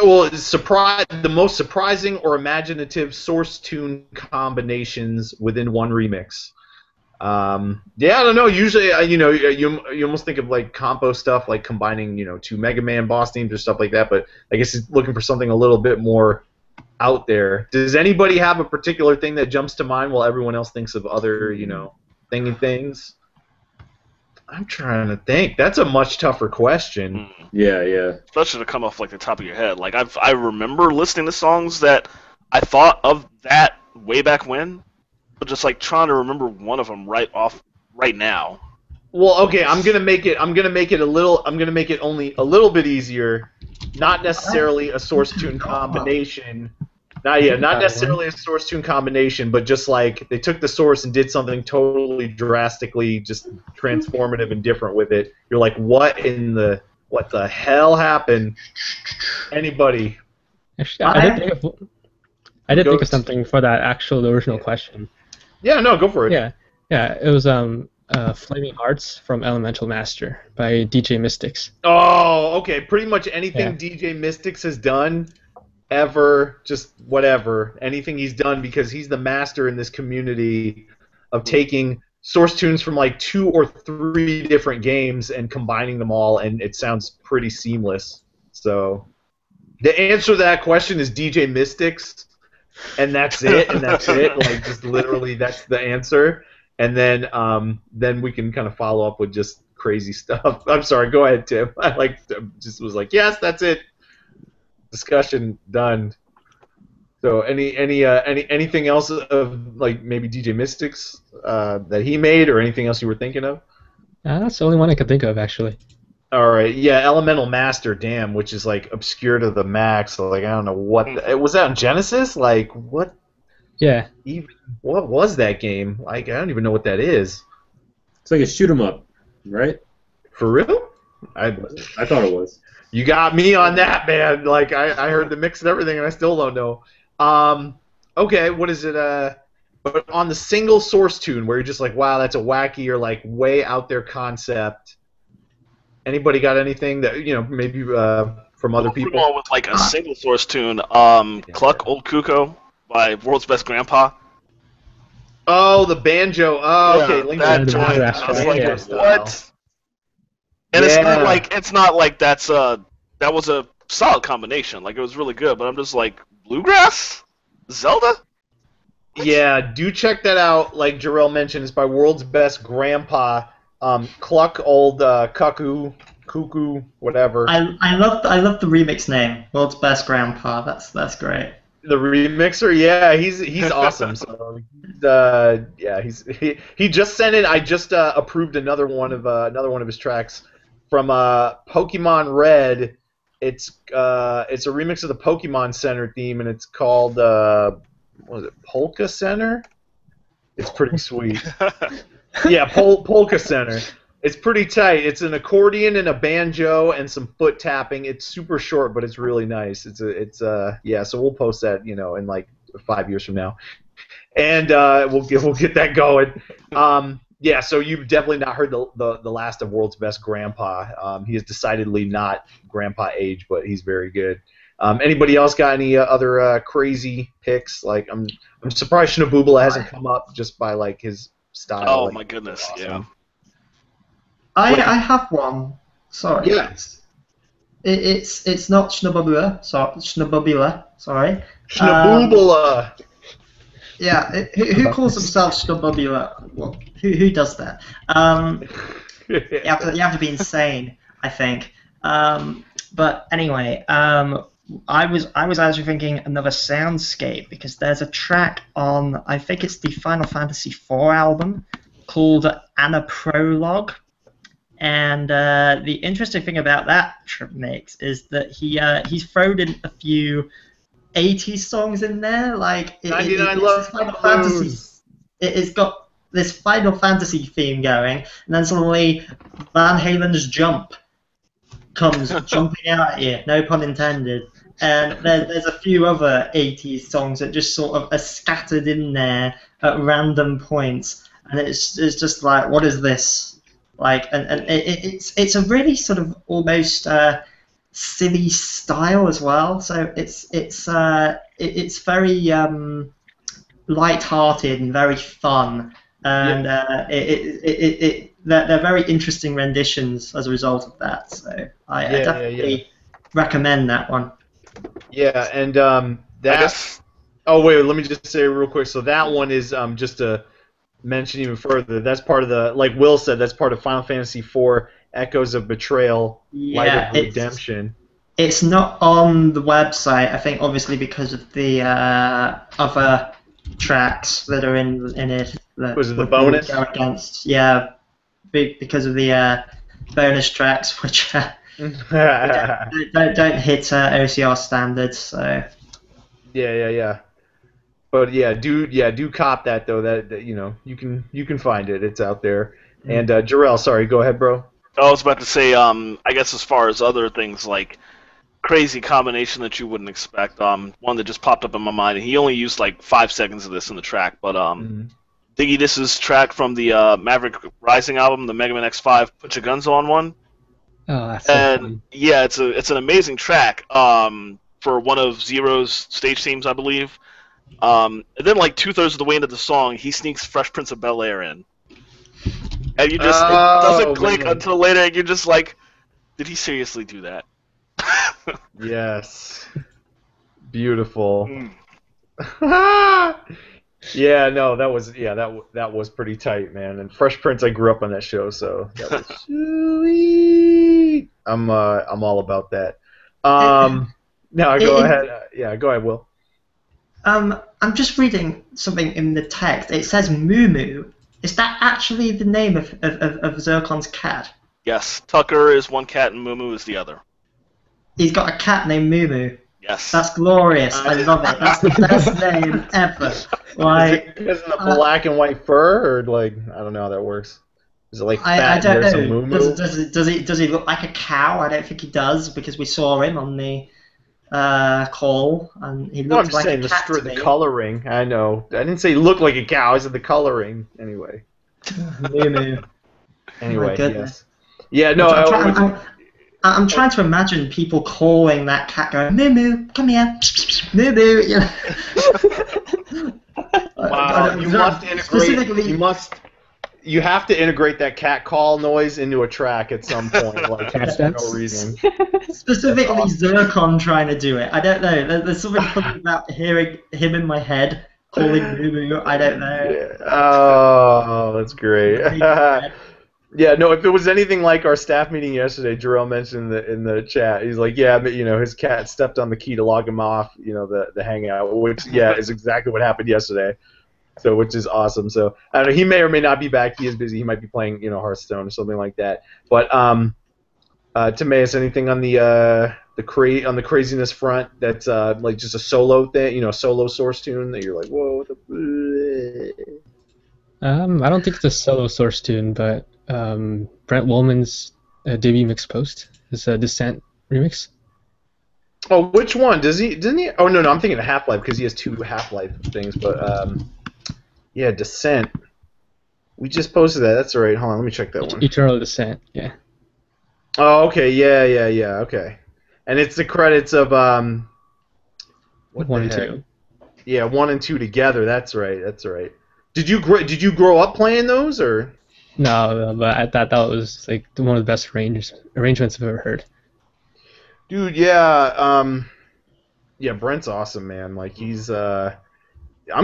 Well, the most surprising or imaginative source tune combinations within one remix. I don't know. Usually, you almost think of like compo stuff, like combining, two Mega Man boss themes or stuff like that. But I guess he's looking for something a little bit more out there. Does anybody have a particular thing that jumps to mind while everyone else thinks of other, things? I'm trying to think. That's a much tougher question. Yeah. Especially to come off like the top of your head. Like I remember listening to songs that I thought of that way back when, but just like trying to remember one of them right now. Well, okay, I'm gonna make it only a little bit easier. Not necessarily a source tune combination. Not necessarily a source tune combination, but just like they took the source and did something totally drastically just transformative and different with it. You're like, what the hell happened? Anybody? Actually, I did think of something for that actual original question. Yeah, no, go for it. Yeah, it was Flaming Hearts from Elemental Master by DJ Mystics. Oh, okay. Pretty much anything DJ Mystics has done ever, just whatever. Anything he's done, because he's the master in this community of taking source tunes from like 2 or 3 different games and combining them all, and it sounds pretty seamless. So the answer to that question is DJ Mystics, and that's it, Like, just literally that's the answer. And then we can kind of follow up with just crazy stuff. I'm sorry, go ahead, Tim. I was like, yes, that's it. Discussion done. So anything else of like maybe DJ Mystics that he made, or anything else you were thinking of? That's the only one I could think of, actually. All right, yeah, Elemental Master Dam, which is like obscure to the max. So, like I don't know what was that on Genesis. Like what? Yeah. Even what was that game? Like I don't even know what that is. It's like a shoot 'em up, right? For real? I thought it was. You got me on that, man. Like I heard the mix and everything, and I still don't know. Okay, what is it? But on the single source tune, where you're just like, wow, that's a wacky or like way out there concept. Anybody got anything that maybe from other people? One with like a single source tune. Cluck Old Cuckoo by World's Best Grandpa. Oh, the banjo. Oh, okay. Link that joint. I was like, what? And it's not like that was a solid combination. Like it was really good, but I'm just like, bluegrass? Zelda? Yeah, do check that out. Like Jarrell mentioned, it's by World's Best Grandpa. Cluck Old Cuckoo, whatever. I love the remix name, World's Best Grandpa. That's great. The remixer, yeah, he's awesome. So, he just sent it. I just approved another one of his tracks from Pokemon Red. It's a remix of the Pokemon Center theme, and it's called what is it, Polka Center? It's pretty sweet. Yeah, Polka Center. It's pretty tight. It's an accordion and a banjo and some foot tapping. It's super short, but it's really nice. Yeah. So we'll post that, in like 5 years from now, and we'll get that going. Yeah. So you've definitely not heard the last of World's Best Grandpa. He is decidedly not grandpa age, but he's very good. Anybody else got any other crazy picks? Like I'm surprised Shinobubola hasn't come up just by like his style. Oh like, my goodness, awesome. yeah. I have one. Sorry. Yes. It's not Shinobubola. Sorry. Shinobubola. Yeah. Who calls themselves Shinobubola? Well, who does that? You have to be insane, I think. But anyway, I was actually thinking another soundscape because there's a track on, I think it's the Final Fantasy IV album called Anna Prologue. And the interesting thing about that mix is that he's thrown in a few 80s songs in there, like it's Final Fantasy. It's got this Final Fantasy theme going, and then suddenly Van Halen's Jump comes jumping out at you, no pun intended. And there's a few other 80s songs that just sort of are scattered in there at random points, and it's just like, what is this? Like, and it's a really sort of almost silly style as well. So it's very light-hearted and very fun, and they're very interesting renditions as a result of that. So I definitely recommend that one. Yeah, and that. Oh wait, let me just say real quick. So that one is just to mention even further. That's part of the, like Will said, that's part of Final Fantasy IV Echoes of Betrayal, Light of Redemption. It's not on the website, I think, obviously because of the other tracks that are in it. Was it the bonus? Go against, yeah, because of the bonus tracks, which don't hit OCR standards. So. Yeah. But do cop that though. That you can find it. It's out there. And Jarrell, sorry, go ahead, bro. I was about to say, I guess as far as other things like crazy combination that you wouldn't expect, one that just popped up in my mind. And he only used like 5 seconds of this in the track, but Diggy, this is track from the Maverick Rising album, the Mega Man X5 Put Your Guns On one. Oh, that's so fun. Yeah, it's an amazing track for one of Zero's stage themes, I believe. And then like 2/3 of the way into the song, he sneaks Fresh Prince of Bel-Air in. And you just, it doesn't click until later, and you're just like, did he seriously do that? Yes. Beautiful. Yeah, no, that was pretty tight, man. And Fresh Prince, I grew up on that show, so that was sweet. I'm all about that. Now go ahead. Yeah, go ahead, Will. I'm just reading something in the text. It says Moo Moo. Is that actually the name of Zircon's cat? Yes, Tucker is one cat and Moo Moo is the other. He's got a cat named Moo Moo. Yes. That's glorious. I love it. That's the best name ever. Like, is it because of the black and white fur, or like I don't know how that works? Is it like I fat don't and know. Moo Moo? Does he look like a cow? I don't think he does because we saw him on the call and he No, I'm looked just like saying a cat to the me. coloring. I know. I didn't say look like a cow. I said the coloring. Anyway. Moo Moo. Anyway, goodness. yes. Yeah, no. I'm trying to imagine people calling that cat going, Moo Moo, come here, Moo Moo. You know? Wow, you must integrate. You have to integrate that cat call noise into a track at some point, like for no reason. Specifically, awesome. Zircon trying to do it. I don't know. There's something funny about hearing him in my head calling Moo Moo. I don't know. Yeah. Oh, that's great. Yeah, no, if it was anything like our staff meeting yesterday, Jarrell mentioned in the chat, he's like, yeah, but, his cat stepped on the key to log him off, the hangout, which, is exactly what happened yesterday, so which is awesome. So, I don't know, he may or may not be back. He is busy. He might be playing, Hearthstone or something like that. But, Timaeus, anything on the craziness front that's, like, just a solo thing, solo source tune that you're like, whoa, what the... I don't think it's a solo source tune, but Brent Woolman's debut mix post is a Descent remix. Oh, which one? Didn't he? Oh, no, I'm thinking of Half-Life because he has 2 Half-Life things, but yeah, Descent. We just posted that. That's all right. Hold on, let me check that one. Eternal Descent, yeah. Oh, okay, yeah, okay. And it's the credits of what 1 and the heck? 2. Yeah, 1 and 2 together. That's right. Did you grow up playing those, or? No, but I thought that was like one of the best arrangements I've ever heard. Dude, yeah, Brent's awesome, man. Like he's, I'm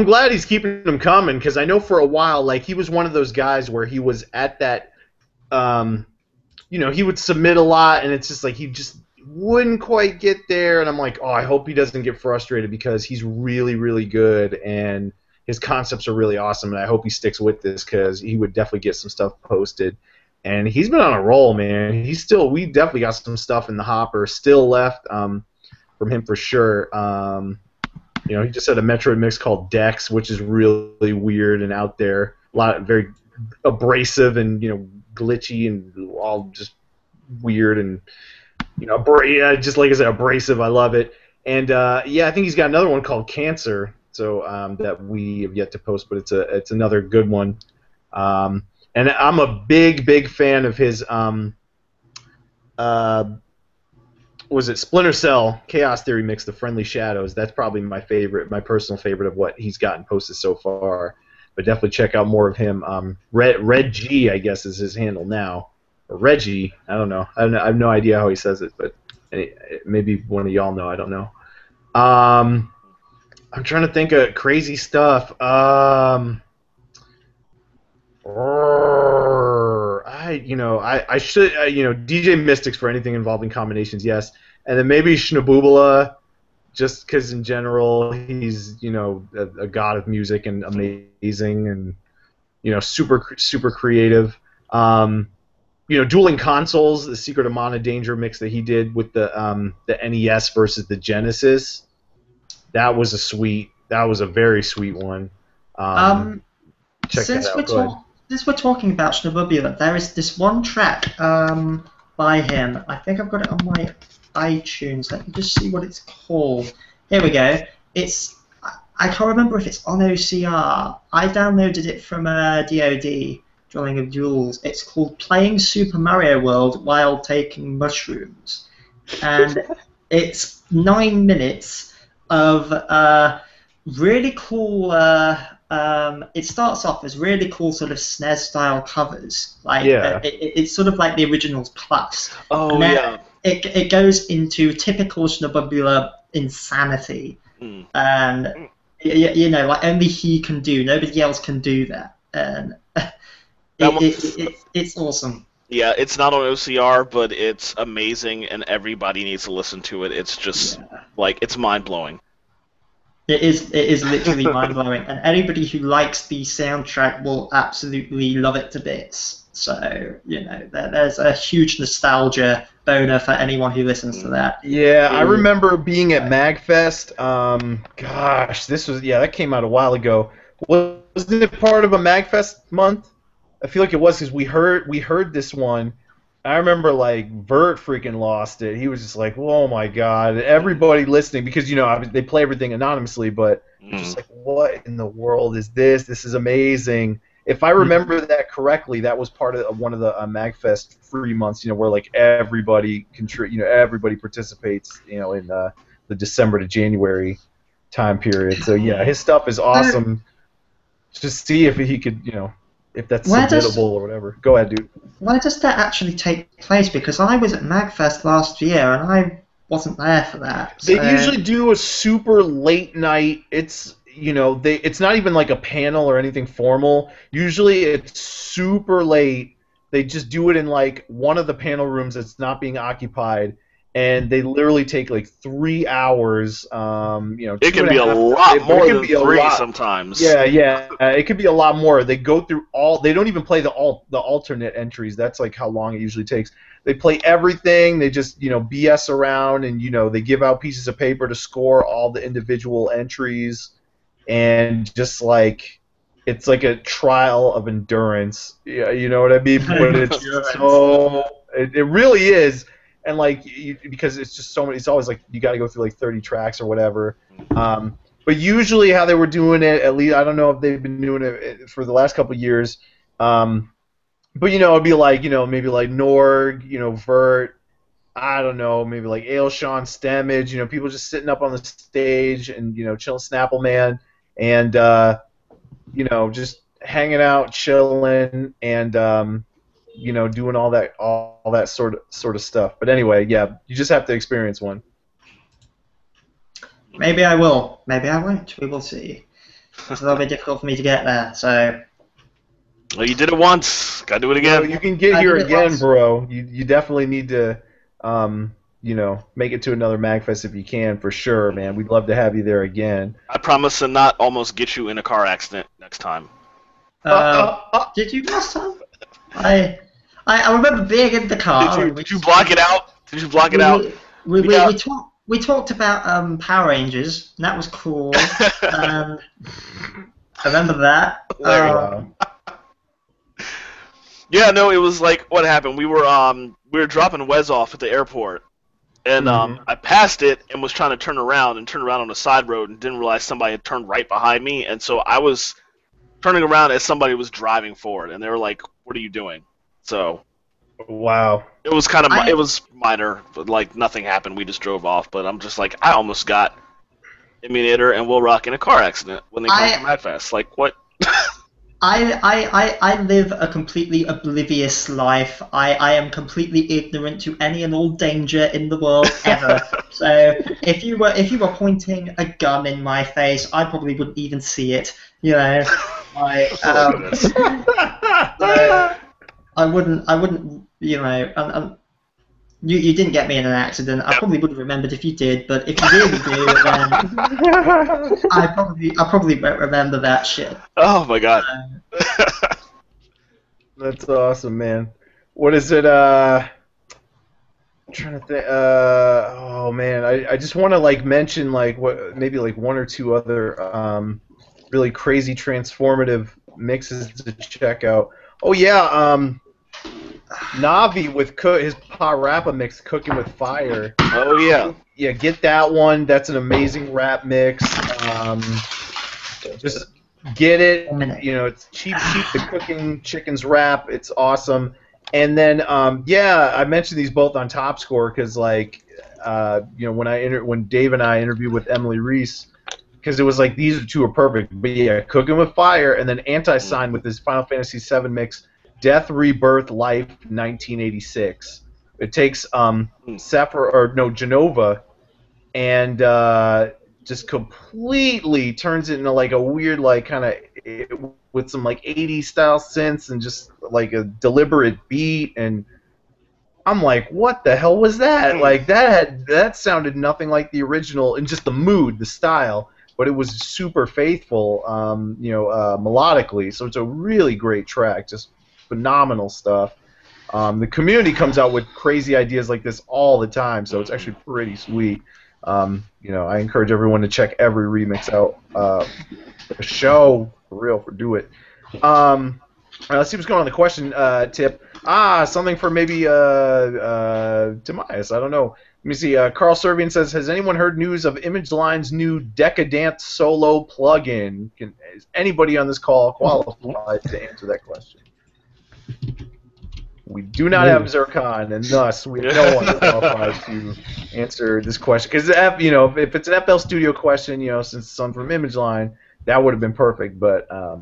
glad he's keeping them coming because I know for a while, like he was one of those guys where he was at that, he would submit a lot, and it's just like he just wouldn't quite get there, and I'm like, oh, I hope he doesn't get frustrated because he's really, really good and his concepts are really awesome, and I hope he sticks with this because he would definitely get some stuff posted. And he's been on a roll, man. We definitely got some stuff in the hopper still left from him for sure. He just had a Metroid mix called Dex, which is really weird and out there. Very abrasive and glitchy and all just weird and just like I said, abrasive. I love it. And I think he's got another one called Cancer. So that we have yet to post, but it's another good one. And I'm a big fan of his. Was it Splinter Cell Chaos Theory mix, the Friendly Shadows? That's probably my personal favorite of what he's gotten posted so far. But definitely check out more of him. Red G, I guess, is his handle now. Or Reggie, I don't know. I have no idea how he says it, but maybe one of y'all know. I don't know. I'm trying to think of crazy stuff. I should, DJ Mystics for anything involving combinations, yes. And then maybe Shnaboobala, just because in general he's, a god of music and amazing and, super creative. Dueling Consoles, the Secret of Mana Danger mix that he did with the NES versus the Genesis. That was a very sweet one. Check that out. Since we're talking about Shnaboobala, there is this one track by him. I think I've got it on my iTunes. Let me just see what it's called. Here we go. I can't remember if it's on OCR. I downloaded it from DoD, Drawing of Duels. It's called Playing Super Mario World While Taking Mushrooms. And it's 9 minutes of really cool. It starts off as really cool sort of SNES style covers. It's sort of like the originals plus. Oh, and then yeah. It goes into typical Shnaboobala insanity, and like only he can do. Nobody else can do that, and it's awesome. Yeah, it's not on OCR, but it's amazing, and everybody needs to listen to it. It's just it's mind blowing. It is literally mind blowing, and anybody who likes the soundtrack will absolutely love it to bits. So, you know, there's a huge nostalgia boner for anyone who listens to that. Yeah, I remember being at Magfest. Gosh, that came out a while ago. Wasn't it part of a Magfest month? I feel like it was because we heard this one. I remember like Vert freaking lost it. He was just like, "Oh my god!" Everybody listening, because they play everything anonymously, but just like, what in the world is this? This is amazing. If I remember that correctly, that was part of one of the Magfest free months. Where like everybody everybody participates. In the December to January time period. So yeah, his stuff is awesome. Just see if he could, if that's submittable or whatever. Go ahead, dude. Where does that actually take place? Because I was at Magfest last year and I wasn't there for that. So. They usually do a super late night. It's it's not even like a panel or anything formal. Usually it's super late. They just do it in like one of the panel rooms that's not being occupied, and they literally take like 3 hours. It can be a lot more than 3 sometimes. Yeah. It could be a lot more. They go through all. They don't even play the alternate entries. That's like how long it usually takes. They play everything. They just BS around, and they give out pieces of paper to score all the individual entries, and just like it's like a trial of endurance. Yeah, you know what I mean? But it's it really is. And like, because it's just so many, it's always like you got to go through like 30 tracks or whatever. But usually, how they were doing it, at least I don't know if they've been doing it for the last couple of years. But it'd be like maybe like Norg, Vert, I don't know, maybe like Ailshon, Stemage, people just sitting up on the stage and chilling, Snapple Man, and just hanging out, chilling, and doing all that sort of stuff. But anyway, yeah, you just have to experience one. Maybe I will. Maybe I won't. We will see. It's a little bit difficult for me to get there, so. Well, you did it once. Gotta do it again. You can get here again, bro. You definitely need to, make it to another Magfest if you can, for sure, man. We'd love to have you there again. I promise to not almost get you in a car accident next time. Did you last time? I remember being in the car. Did you block it out? Did you block it out? We talked about Power Rangers, and that was cool. I remember that. Yeah, no, it was like, what happened? We were dropping Wes off at the airport, and I passed it and was trying to turn around on a side road and didn't realize somebody had turned right behind me, and so I was turning around as somebody was driving forward, and they were like, "What are you doing?" So, wow, it was it was minor, but like nothing happened. We just drove off, but I'm just like, I almost got Immunator and WillRock in a car accident when they came to Magfest. Like, what? I live a completely oblivious life. I am completely ignorant to any and all danger in the world ever. So if you were pointing a gun in my face, I probably wouldn't even see it. I wouldn't. You didn't get me in an accident. I probably wouldn't have remembered if you did, but if you really do, then I probably won't remember that shit. Oh my god. That's awesome, man. What is it? I'm trying to think. Oh man, I just want to like mention like maybe like one or two other really crazy transformative mixes to check out. Oh yeah, Navi with his Pa-Rappa mix, Cooking with Fire. Oh yeah. Yeah, get that one. That's an amazing rap mix. Just get it. It's cheap. The Cooking Chickens rap. It's awesome. And then I mentioned these both on Top Score because like when Dave and I interviewed with Emily Reese, because it was like these two are perfect. But yeah, Cooking with Fire, and then Anti-Sign with his Final Fantasy VII mix. Death, Rebirth, Life, 1986. It takes Genova, and just completely turns it into like a weird like kind of with some like 80s style synths and just like a deliberate beat, and I'm like, what the hell was that? Like that sounded nothing like the original, and just the mood, the style, but it was super faithful, melodically. So it's a really great track. Just phenomenal stuff. The community comes out with crazy ideas like this all the time, so it's actually pretty sweet. I encourage everyone to check every remix out. The show, for real, do it. Let's see what's going on in the question tip. Something for maybe Timaeus. I don't know. Let me see. Carl Servian says, has anyone heard news of ImageLine's new Decadance solo plugin? Is anybody on this call qualified to answer that question? We do not have Zircon, and thus we have no one qualified to answer this question. Because if it's an FL Studio question, since it's on from ImageLine, that would have been perfect. But I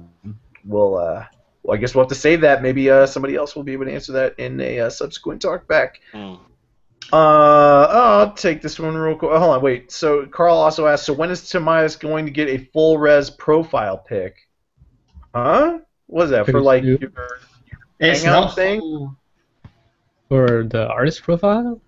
guess we'll have to save that. Maybe somebody else will be able to answer that in a subsequent talkback. I'll take this one real quick. Hold on, wait. So Carl also asked, so when is Timaeus going to get a full res profile pic? Huh? What is that for? Like your hangout thing? For the artist profile?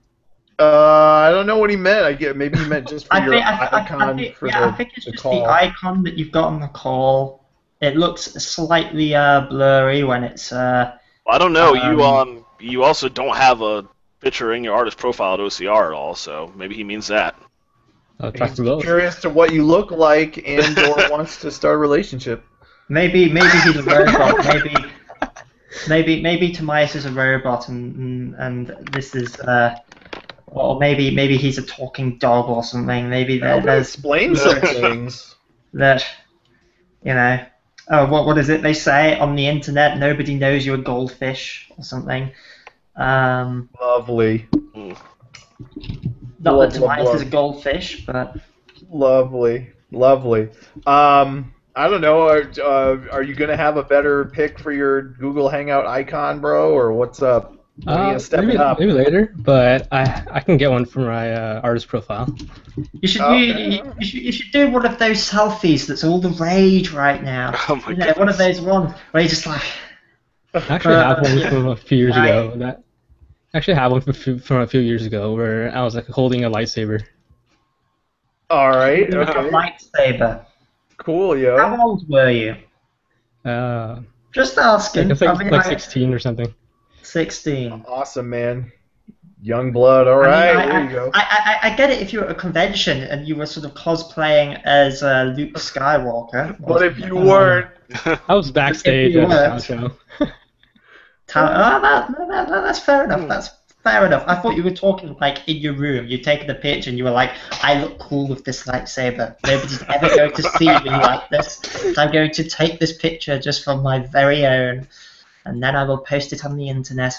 I don't know what he meant. Maybe he meant just for your icon. I think it's just the icon that you've got on the call. It looks slightly blurry when it's. I don't know. You also don't have a picture in your artist profile at OCR at all, so maybe he means that. He's curious to what you look like and or wants to start a relationship. Maybe he's a robot. Maybe Timaeus is a robot, and this is. Or maybe he's a talking dog or something. Maybe there's explain some things. That what is it they say on the internet? Nobody knows you're a goldfish or something. Lovely. Not that Timaeus is a goldfish, but lovely. I don't know. Are you gonna have a better pick for your Google Hangout icon, bro, or what's up? Maybe later, but I can get one for my artist profile. You should do one of those selfies that's all the rage right now. Oh my God. One of those ones where you just like. I actually have one from a few years ago. I actually have one from a few years ago where I was like holding a lightsaber. All right. Okay. A lightsaber. Cool, yo. How old were you? Just asking. Like 16 or something. 16. Awesome, man. Young blood. All right, there you go. I get it if you're at a convention and you were sort of cosplaying as Luke Skywalker. But if you weren't, I was backstage at the show. That's fair enough. That's fair enough. I thought you were talking like in your room. You'd taken a picture and you were like, I look cool with this lightsaber. Nobody's ever going to see me like this. So I'm going to take this picture just for my very own. And then I will post it on the internet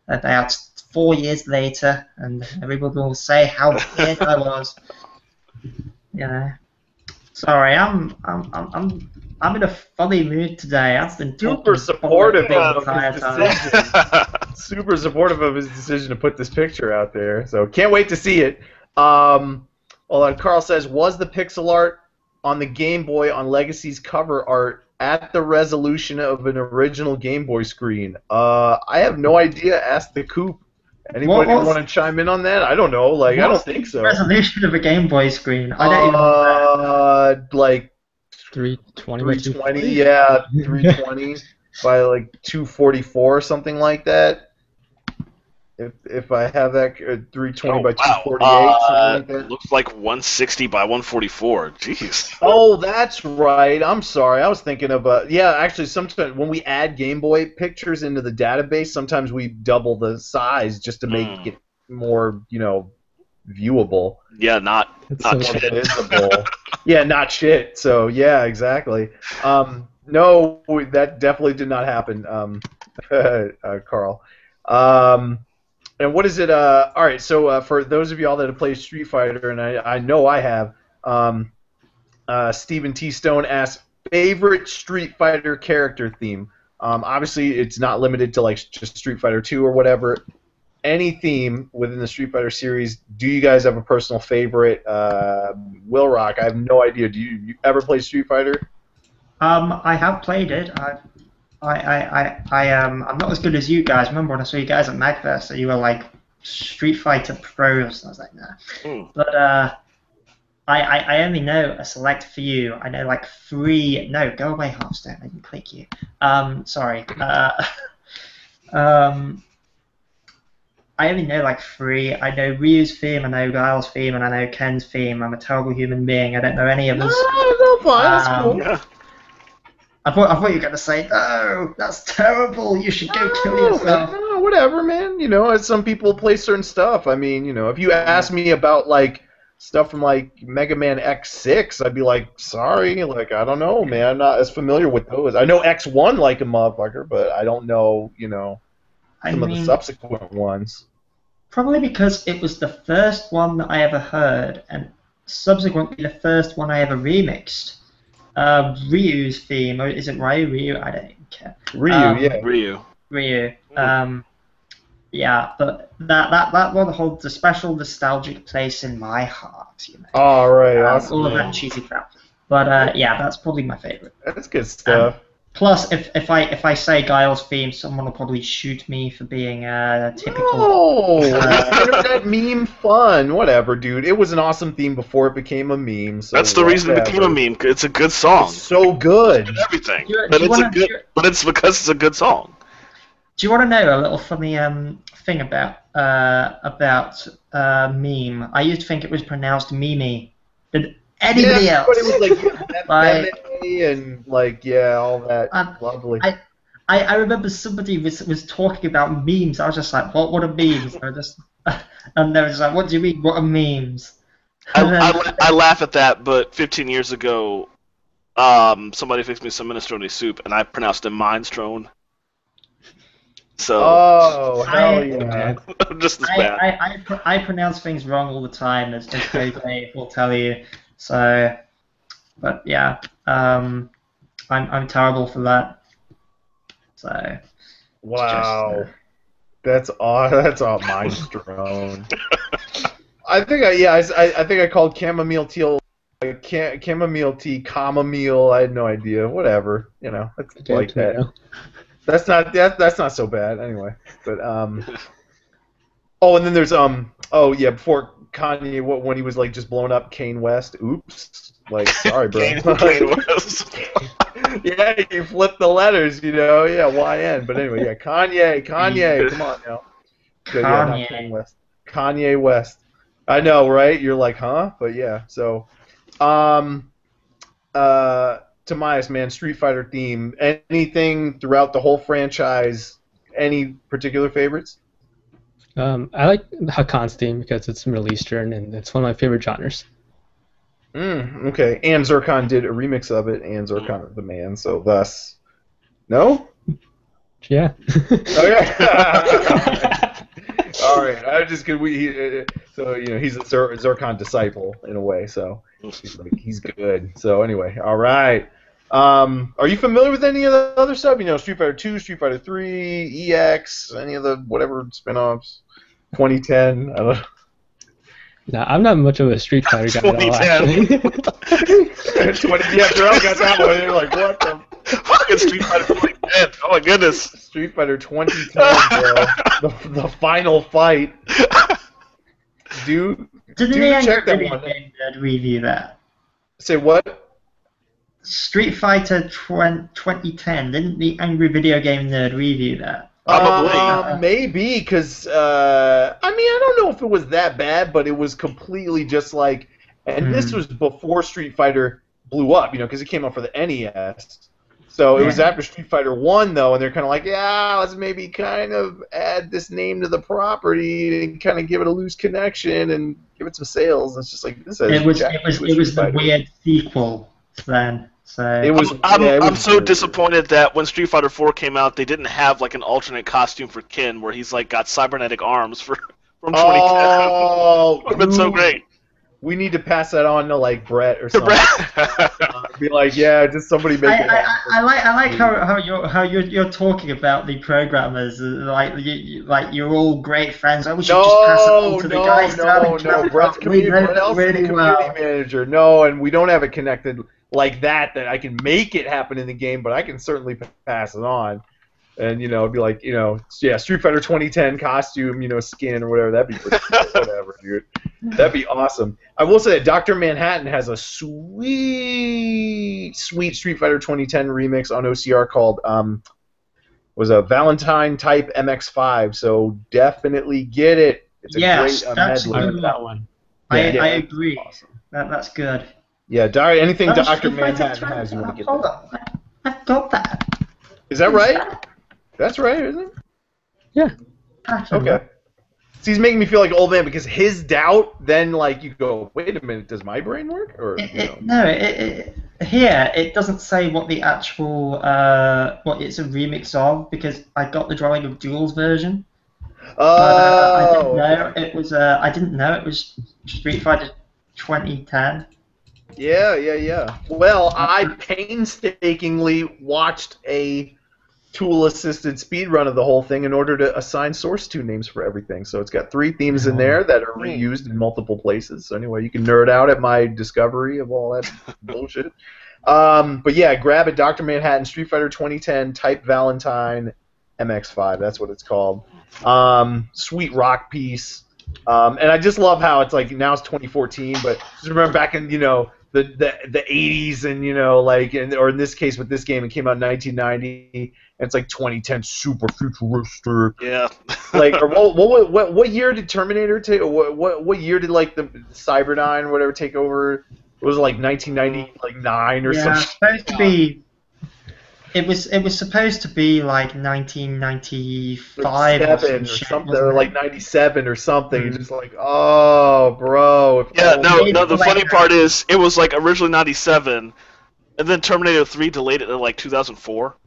about 4 years later, and everybody will say how weird I was. Sorry, I'm in a funny mood today. I've been super supportive of his decision. Super supportive of his decision to put this picture out there. So can't wait to see it. Carl says, was the pixel art on the Game Boy on Legacy's cover art at the resolution of an original Game Boy screen? I have no idea. Ask the Coop. Anybody want to chime in on that? I don't know. I don't think so. Resolution of a Game Boy screen. I don't even know. Like 320 by 240. Yeah, 320 by like 244 or something like that. If I have that 320 by 248, something like that. Looks like 160 by 144. Jeez. Oh, that's right. I'm sorry. I was thinking of actually, sometimes when we add Game Boy pictures into the database, sometimes we double the size just to make it more, viewable. Yeah, not shit. Visible. Yeah, not shit. So yeah, exactly. No, that definitely did not happen, Carl. And what is it? All right, so for those of y'all that have played Street Fighter, and I know I have, Stephen T. Stone asked, favorite Street Fighter character theme. Obviously, it's not limited to just Street Fighter 2 or whatever. Any theme within the Street Fighter series. Do you guys have a personal favorite? WillRock, I have no idea. Do you ever play Street Fighter? I have played it. I'm not as good as you guys. Remember when I saw you guys at Magfest, so you were like Street Fighter pros, and I was like, nah. But I only know a select few. I know like 3. No, go away, Hearthstone. I didn't click you. Sorry. I only know like 3. I know Ryu's theme, I know Guile's theme, and I know Ken's theme. I'm a terrible human being. I don't know any others. No, fine. That's cool. Yeah. I thought you were gonna say no. That's terrible. You should go kill yourself. No, whatever, man. You know, as some people play certain stuff. I mean, you know, if you ask me about like stuff from like Mega Man X6, I'd be like, sorry, like I don't know, man. I'm not as familiar with those. I know X1 like a motherfucker, but I don't know, you know, some of the subsequent ones. Probably because it was the first one that I ever heard, and subsequently the first one I ever remixed. Ryu's theme, or is it Ryu? I don't even care. Ryu. Yeah, but that one holds a special nostalgic place in my heart, you know. All right, awesome. All of that cheesy crap. But yeah, that's probably my favorite. That's good stuff. Plus, if I say Guile's theme, someone will probably shoot me for being typical. No, internet meme fun. Whatever, dude. It was an awesome theme before it became a meme. So that's the reason it became a meme. It's a good song. It's so good. It's everything. But it's because it's a good song. Do you want to know a little funny thing about meme? I used to think it was pronounced Mimi. Did anybody else? But it was like and like all that lovely. I remember somebody was talking about memes. I was just like, what are memes? And they were just like, what do you mean? What are memes? I laugh at that, but 15 years ago, somebody fixed me some minestrone soup, and I pronounced it minestrone. So. Hell yeah! Just as bad. I pronounce things wrong all the time, as Jose will tell you. So, but yeah, I'm terrible for that. So. Wow. That's all minestrone. I think I called chamomile tea chamomile tea chamomile. I had no idea. Whatever, you know. It's like that. That's not so bad anyway. But oh, and then there's before Kanye, when he was like just blowing up Kanye West. Oops. Like, sorry, bro. Kanye West. Yeah, you flip the letters, you know. Yeah, YN. But anyway, yeah, Kanye. Come on now. So, yeah, not Kanye West. Kanye West. I know, right? You're like, huh? But yeah. So, Timaeus, man, Street Fighter theme. Anything throughout the whole franchise? Any particular favorites? I like Hakan's theme because it's Middle Eastern and it's one of my favorite genres. Okay, and Zircon did a remix of it, and Zircon is the man, so thus... No? Yeah. Okay. All right. I just could so you know he's a Zircon disciple in a way, so he's good. So anyway, all right. Are you familiar with any of the other stuff? You know, Street Fighter 2, Street Fighter 3, EX, any of the whatever spin-offs, 2010. I don't know. No, I'm not much of a Street Fighter guy. 2010. 20, yeah, Darrell got that one. You're like, what the? Fucking Street Fighter 2010. Oh my goodness. Street Fighter 2010, bro. The final fight. Dude, check that one. Review that. Say what? Street Fighter 2010. Didn't the Angry Video Game Nerd review that? Maybe, because, I mean, I don't know if it was that bad, but it was completely just like, and this was before Street Fighter blew up, you know, because it came out for the NES. So it was after Street Fighter 1, though, and they're kind of like, yeah, let's maybe kind of add this name to the property and kind of give it a loose connection and give it some sales. And it's just like, this it was the weird sequel then. So I'm so disappointed that when Street Fighter 4 came out, they didn't have like an alternate costume for Ken, where he's like got cybernetic arms from 2010. Oh, it would have been so great. We need to pass that on to like Brett or something. Be like, yeah, just somebody make it. I like how you're talking about the programmers like you're all great friends. I wish you just pass it on to the guys. No, Brett's community manager. No, and we don't have it connected like that I can make it happen in the game, but I can certainly pass it on. And, you know, it'd be like, you know, yeah, Street Fighter 2010 costume, you know, skin or whatever. That'd be pretty cool. Whatever, dude. That'd be awesome. I will say that Dr. Manhattan has a sweet Street Fighter 2010 remix on OCR called was a Valentine type MX5. So definitely get it. It's a Yes, great that's medley. a I good that one. I Yeah. agree. That's good. Yeah, anything That's Dr. Street Fighter Manhattan 2. has, you want to get Hold that. on. I've got that. Is that right? That's right, isn't it? Yeah. Okay. See, he's making me feel like an old man because his doubt, then like you go, wait a minute, does my brain work? Or Here it doesn't say what the actual what it's a remix of because I got the drawing of Duel's version. I didn't know it was. I didn't know it was Street Fighter 2010. Yeah. Well, I painstakingly watched a tool-assisted speedrun of the whole thing in order to assign source tune names for everything. So it's got 3 themes in there that are reused in multiple places. So anyway, you can nerd out at my discovery of all that bullshit. But yeah, grab it, Dr. Manhattan, Street Fighter 2010, Type Valentine, MX5. That's what it's called. Sweet rock piece. And I just love how it's like now it's 2014, but just remember back in the 80s and or in this case with this game it came out in 1990 and it's like 2010 super futuristic. Yeah. Like or what year did Terminator take? What year did like the Cyberdyne or whatever take over? Was it like 1999 or something? Supposed to be. It was supposed to be like 1995 or something, or like 97 or something. It's just like, oh, bro. Yeah, no. The funny part is, it was like originally 97, and then Terminator 3 delayed it to like 2004.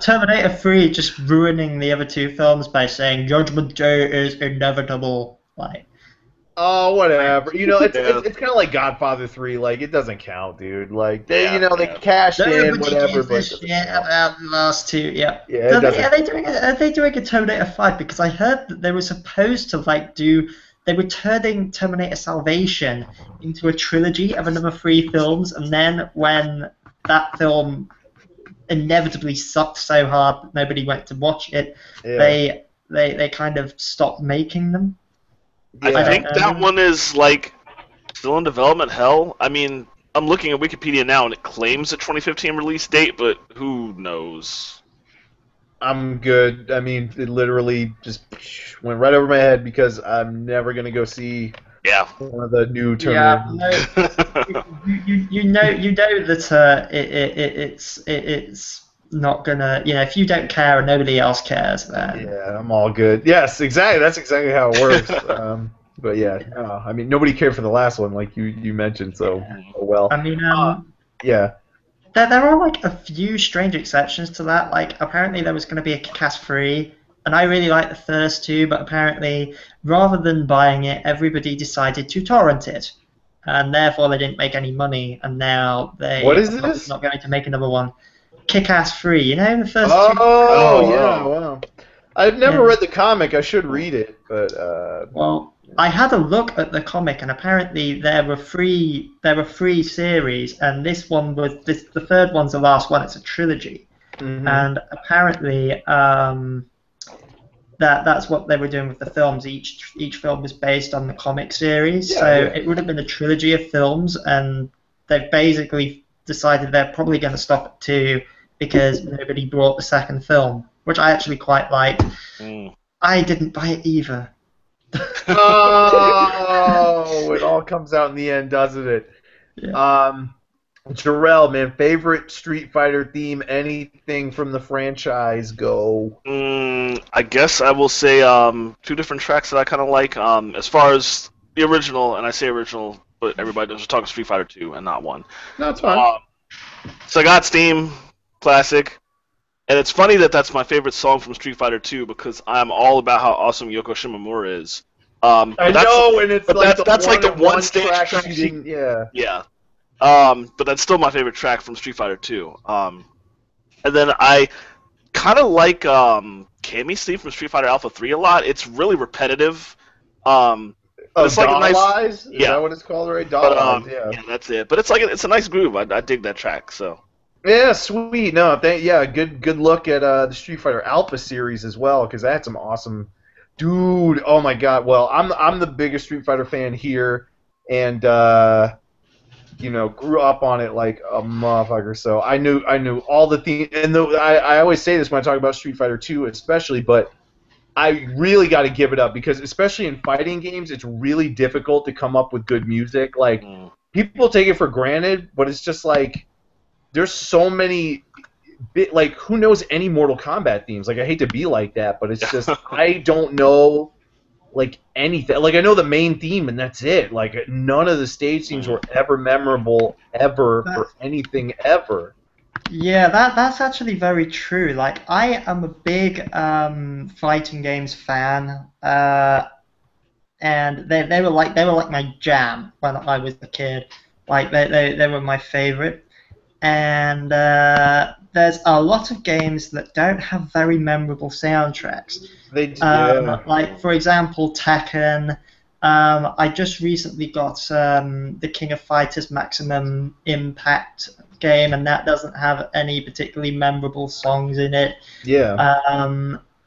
Terminator 3 just ruining the other 2 films by saying Judgment Day is inevitable. Like. Oh, whatever. It's kind of like Godfather 3. Like, it doesn't count, dude. Like, they cashed in, whatever. But about the last 2, yeah. Yeah. Are they doing a Terminator 5? Because I heard that they were supposed to they were turning Terminator Salvation into a trilogy of another 3 films, and then when that film inevitably sucked so hard that nobody went to watch it, they kind of stopped making them. I think that one is like still in development hell. I mean, I'm looking at Wikipedia now and it claims a 2015 release date, but who knows? I'm good. I mean, it literally just went right over my head because I'm never gonna go see one of the new Terminator. You know that it's not gonna. If you don't care and nobody else cares, then I'm all good. Yes, exactly. That's exactly how it works. But I mean, nobody cared for the last one, like you mentioned. So well. I mean, yeah. There are like a few strange exceptions to that. Like apparently there was going to be a Kick-Ass 3, and I really like the first 2, but apparently rather than buying it, everybody decided to torrent it, and therefore they didn't make any money, and now they what is this? Not going to make another one. Kick-Ass 3, the first 2. Oh, yeah, wow. I've never read the comic. I should read it, but well, I had a look at the comic, and apparently there were 3 series, and this one was the third one's the last one. It's a trilogy, and apparently that's what they were doing with the films. Each film was based on the comic series, it would have been a trilogy of films, and they've basically decided they're probably going to stop at 2 because nobody brought the second film, which I actually quite liked. I didn't buy it either. Oh, it all comes out in the end, doesn't it? Yeah. Jarrell, man, favorite Street Fighter theme, anything from the franchise, go. I guess I will say 2 different tracks that I kind of like. As far as the original, and I say original, but everybody knows we're talking Street Fighter 2 and not 1. No, it's fine. So I got Steam, classic. And it's funny that that's my favorite song from Street Fighter 2 because I'm all about how awesome Yoko Shimomura is. I know, and it's like that's like the one stage track track. Yeah. But that's still my favorite track from Street Fighter 2. And then I kind of like Kami's theme from Street Fighter Alpha 3 a lot. It's really repetitive. It's like a nice. Eyes? Is that what it's called, right? Doll Eyes, yeah, that's it. But it's a nice groove. I dig that track. So. Yeah, sweet. No, good look at the Street Fighter Alpha series as well, because that had some awesome, dude. Oh my God. Well, I'm the biggest Street Fighter fan here, and grew up on it like a motherfucker. So I knew all the themes, and I always say this when I talk about Street Fighter 2 especially, but I really got to give it up because especially in fighting games, it's really difficult to come up with good music. Like people take it for granted, but it's just like there's so many. Like who knows any Mortal Kombat themes? Like I hate to be like that, but it's just I don't know like anything. Like I know the main theme and that's it. Like none of the stage themes were ever memorable ever for anything ever. Yeah, that's actually very true. Like I am a big fighting games fan, and they were like my jam when I was a kid. Like they were my favorite. And there's a lot of games that don't have very memorable soundtracks. Like for example, Tekken. I just recently got the King of Fighters Maximum Impact game, and that doesn't have any particularly memorable songs in it. Yeah.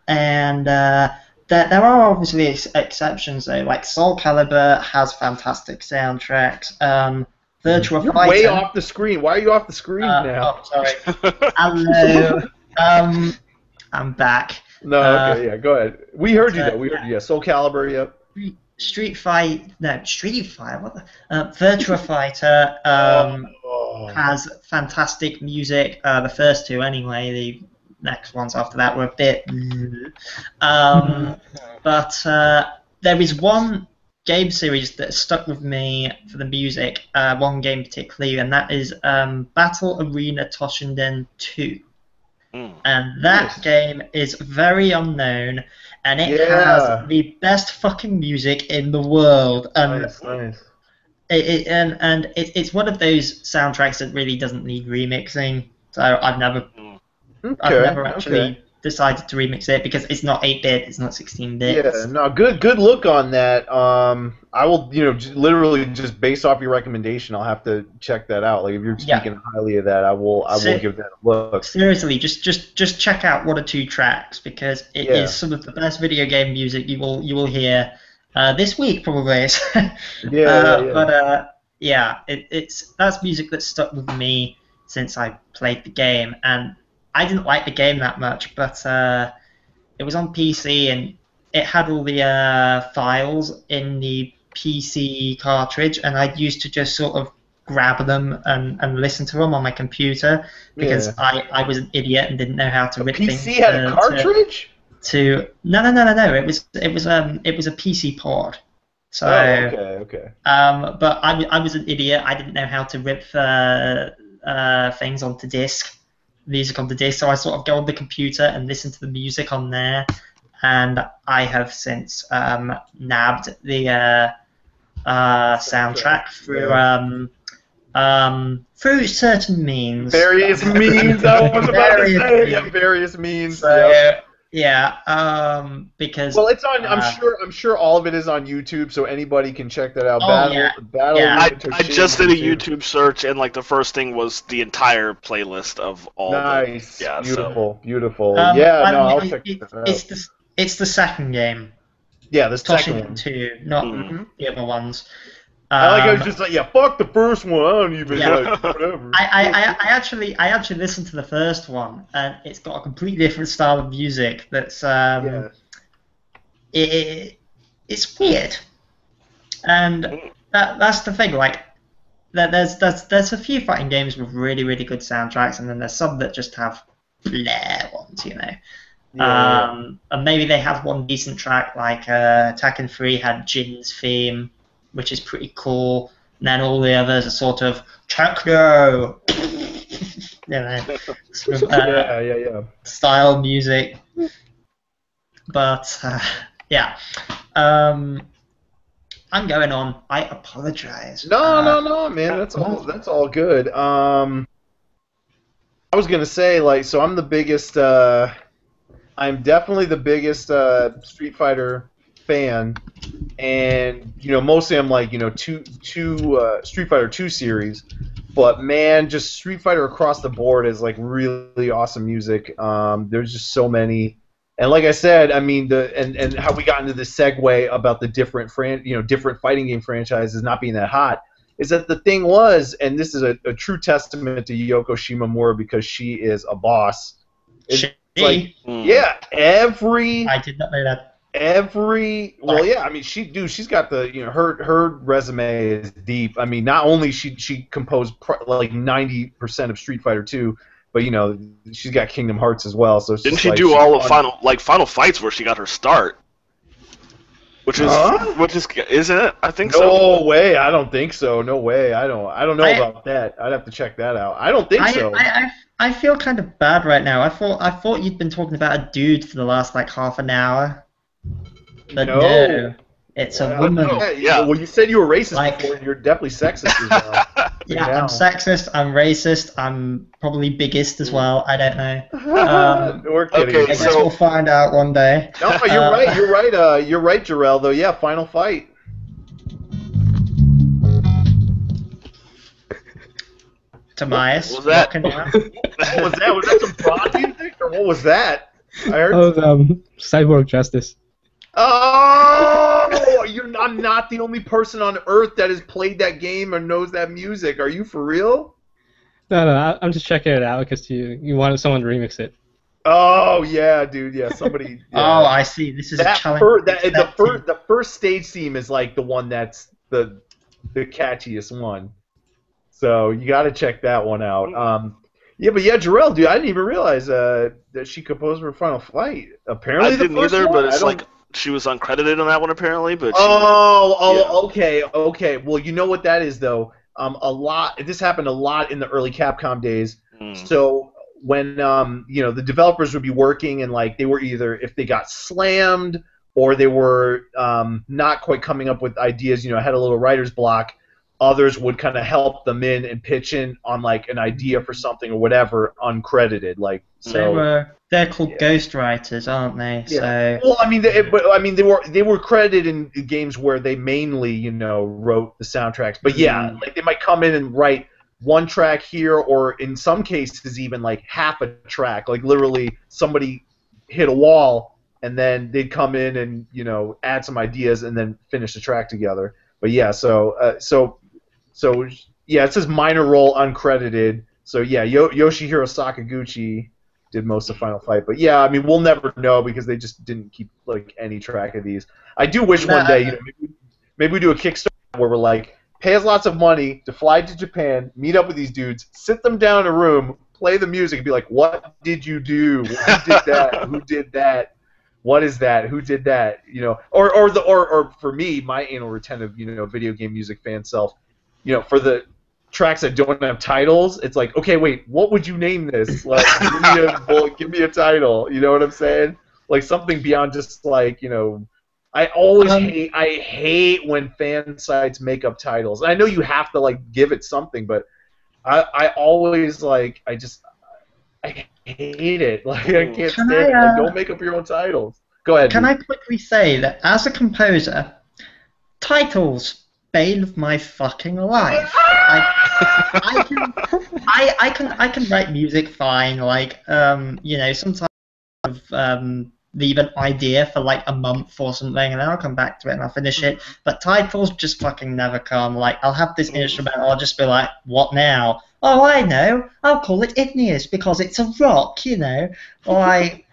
And there are obviously exceptions though. Like Soul Calibur has fantastic soundtracks. Virtua You're Fighter. way off the screen. Why are you off the screen now? Oh, sorry. Hello. I'm back. No, okay, yeah, go ahead. We heard you though. We heard you. Yeah, Soul Calibur. Yep. Street Fighter. What the? Virtua Fighter has fantastic music. The first two, anyway. The next ones after that were a bit. But there is one game series that stuck with me for the music. One game particularly, and that is Battle Arena Toshinden 2. And that game is very unknown, and it has the best fucking music in the world. Nice. It's one of those soundtracks that really doesn't need remixing. So I've never actually decided to remix it because it's not 8-bit, it's not 16-bit. Yeah, no, good look on that. I will, literally just based off your recommendation, I'll have to check that out. Like if you're speaking highly of that, I will give that a look. Seriously, just check out 1 or 2 tracks because it is some of the best video game music you will hear this week probably. But that's music that stuck with me since I played the game, and I didn't like the game that much, but it was on PC and it had all the files in the PC cartridge, and I used to just sort of grab them and listen to them on my computer because I was an idiot and didn't know how to rip things. PC had a cartridge? No. It was a PC port. So okay. But I was an idiot. I didn't know how to rip things onto disk. Music on the disc, so I sort of go on the computer and listen to the music on there, and I have since nabbed the soundtrack through certain means. Various means. I was about to say various means. So, because it's on. I'm sure all of it is on YouTube, so anybody can check that out. Battle. I just did a YouTube search, and like the first thing was the entire playlist of all. Nice. Beautiful. I'll check that out. It's the second game. Yeah, the second one. 2, not the other ones. I was just like, fuck the first one. I don't even like whatever. I actually listened to the first one, and it's got a completely different style of music. That's it's weird, and that's the thing. Like, there's a few fighting games with really really good soundtracks, and then there's some that just have bleh ones, And maybe they have one decent track, like Tekken 3 had Jin's theme, which is pretty cool, and then all the others are sort of techno, style music. But I'm going on. I apologize. No, man. That's all good. I was gonna say, so I'm the biggest. I'm definitely the biggest Street Fighter fan, and mostly I'm like two Street Fighter 2 series, but man, just Street Fighter across the board is like really awesome music. There's just so many, and like I said, I mean and how we got into this segue about the different different fighting game franchises not being that hot is that the thing was, and this is a true testament to Yoko Shimomura because she is a boss. It's like, yeah, I did not know that. Well, yeah, I mean, she's got the, her resume is deep. I mean, not only she composed like 90% of Street Fighter 2, but she's got Kingdom Hearts as well. So didn't she do all of Final Fights where she got her start? Which is isn't it? I think so. No way, I don't think so. No way, I don't know about that. I'd have to check that out. I don't think so. I feel kind of bad right now. I thought you'd been talking about a dude for the last like half an hour. But no, it's a woman. Yeah. Well, you said you were racist before, and you're definitely sexist as well. Yeah, I'm sexist, I'm racist, I'm probably biggest as well, I don't know. We're kidding. I guess we'll find out one day. No, you're right, you're right, Jarrell, though. Yeah, final fight. Timaeus. What was that? What was that? Was that some prod music, or what was that? I heard. That was Cyborg Justice. Oh, I'm not the only person on Earth that has played that game or knows that music. Are you for real? No, I'm just checking it out because you wanted someone to remix it. Oh yeah, dude, yeah, somebody. Yeah. Oh, I see. This is a challenge. The first stage theme is like the one that's the catchiest one. So you got to check that one out. Yeah, but Jarrell, dude, I didn't even realize that she composed for Final Fight. Apparently, I didn't either, but it's like she was uncredited on that one apparently. But okay. Well, you know what that is though. This happened a lot in the early Capcom days. So when the developers would be working and like they were either if they got slammed or they were not quite coming up with ideas, had a little writer's block. Others would kind of help them in and pitch in on like an idea for something or whatever, uncredited. Like they're called ghostwriters, aren't they? Yeah. So well, they were credited in games where they mainly wrote the soundtracks. But yeah, like they might come in and write one track here, or in some cases even like half a track. Like literally somebody hit a wall and then they'd come in and add some ideas and then finish the track together. But yeah, so yeah, it says minor role uncredited. So yeah, Yoshihiro Sakaguchi did most of Final Fight. But yeah, I mean, we'll never know because they just didn't keep like any track of these. I do wish one day, maybe we do a Kickstarter where we're like, pay us lots of money to fly to Japan, meet up with these dudes, sit them down in a room, play the music, and be like, what did you do? Who did that? Who did that? What is that? Who did that? Or for me, my anal retentive, video game music fan self, for the tracks that don't have titles, it's like, okay, wait, what would you name this? Like, give me a title. You know what I'm saying? Like something beyond just like, I always hate when fan sites make up titles. I know you have to like give it something, but I always like I hate it. Like I can't stand it. Like, don't make up your own titles. Go ahead. Can I quickly say that as a composer, titles bane of my fucking life. I can write music fine. Like sometimes leave an idea for like a month or something, and then I'll come back to it and I'll finish it. But titles just fucking never come. Like I'll have this instrument, and I'll just be like, what now? Oh, I know. I'll call it Igneous because it's a rock, Or I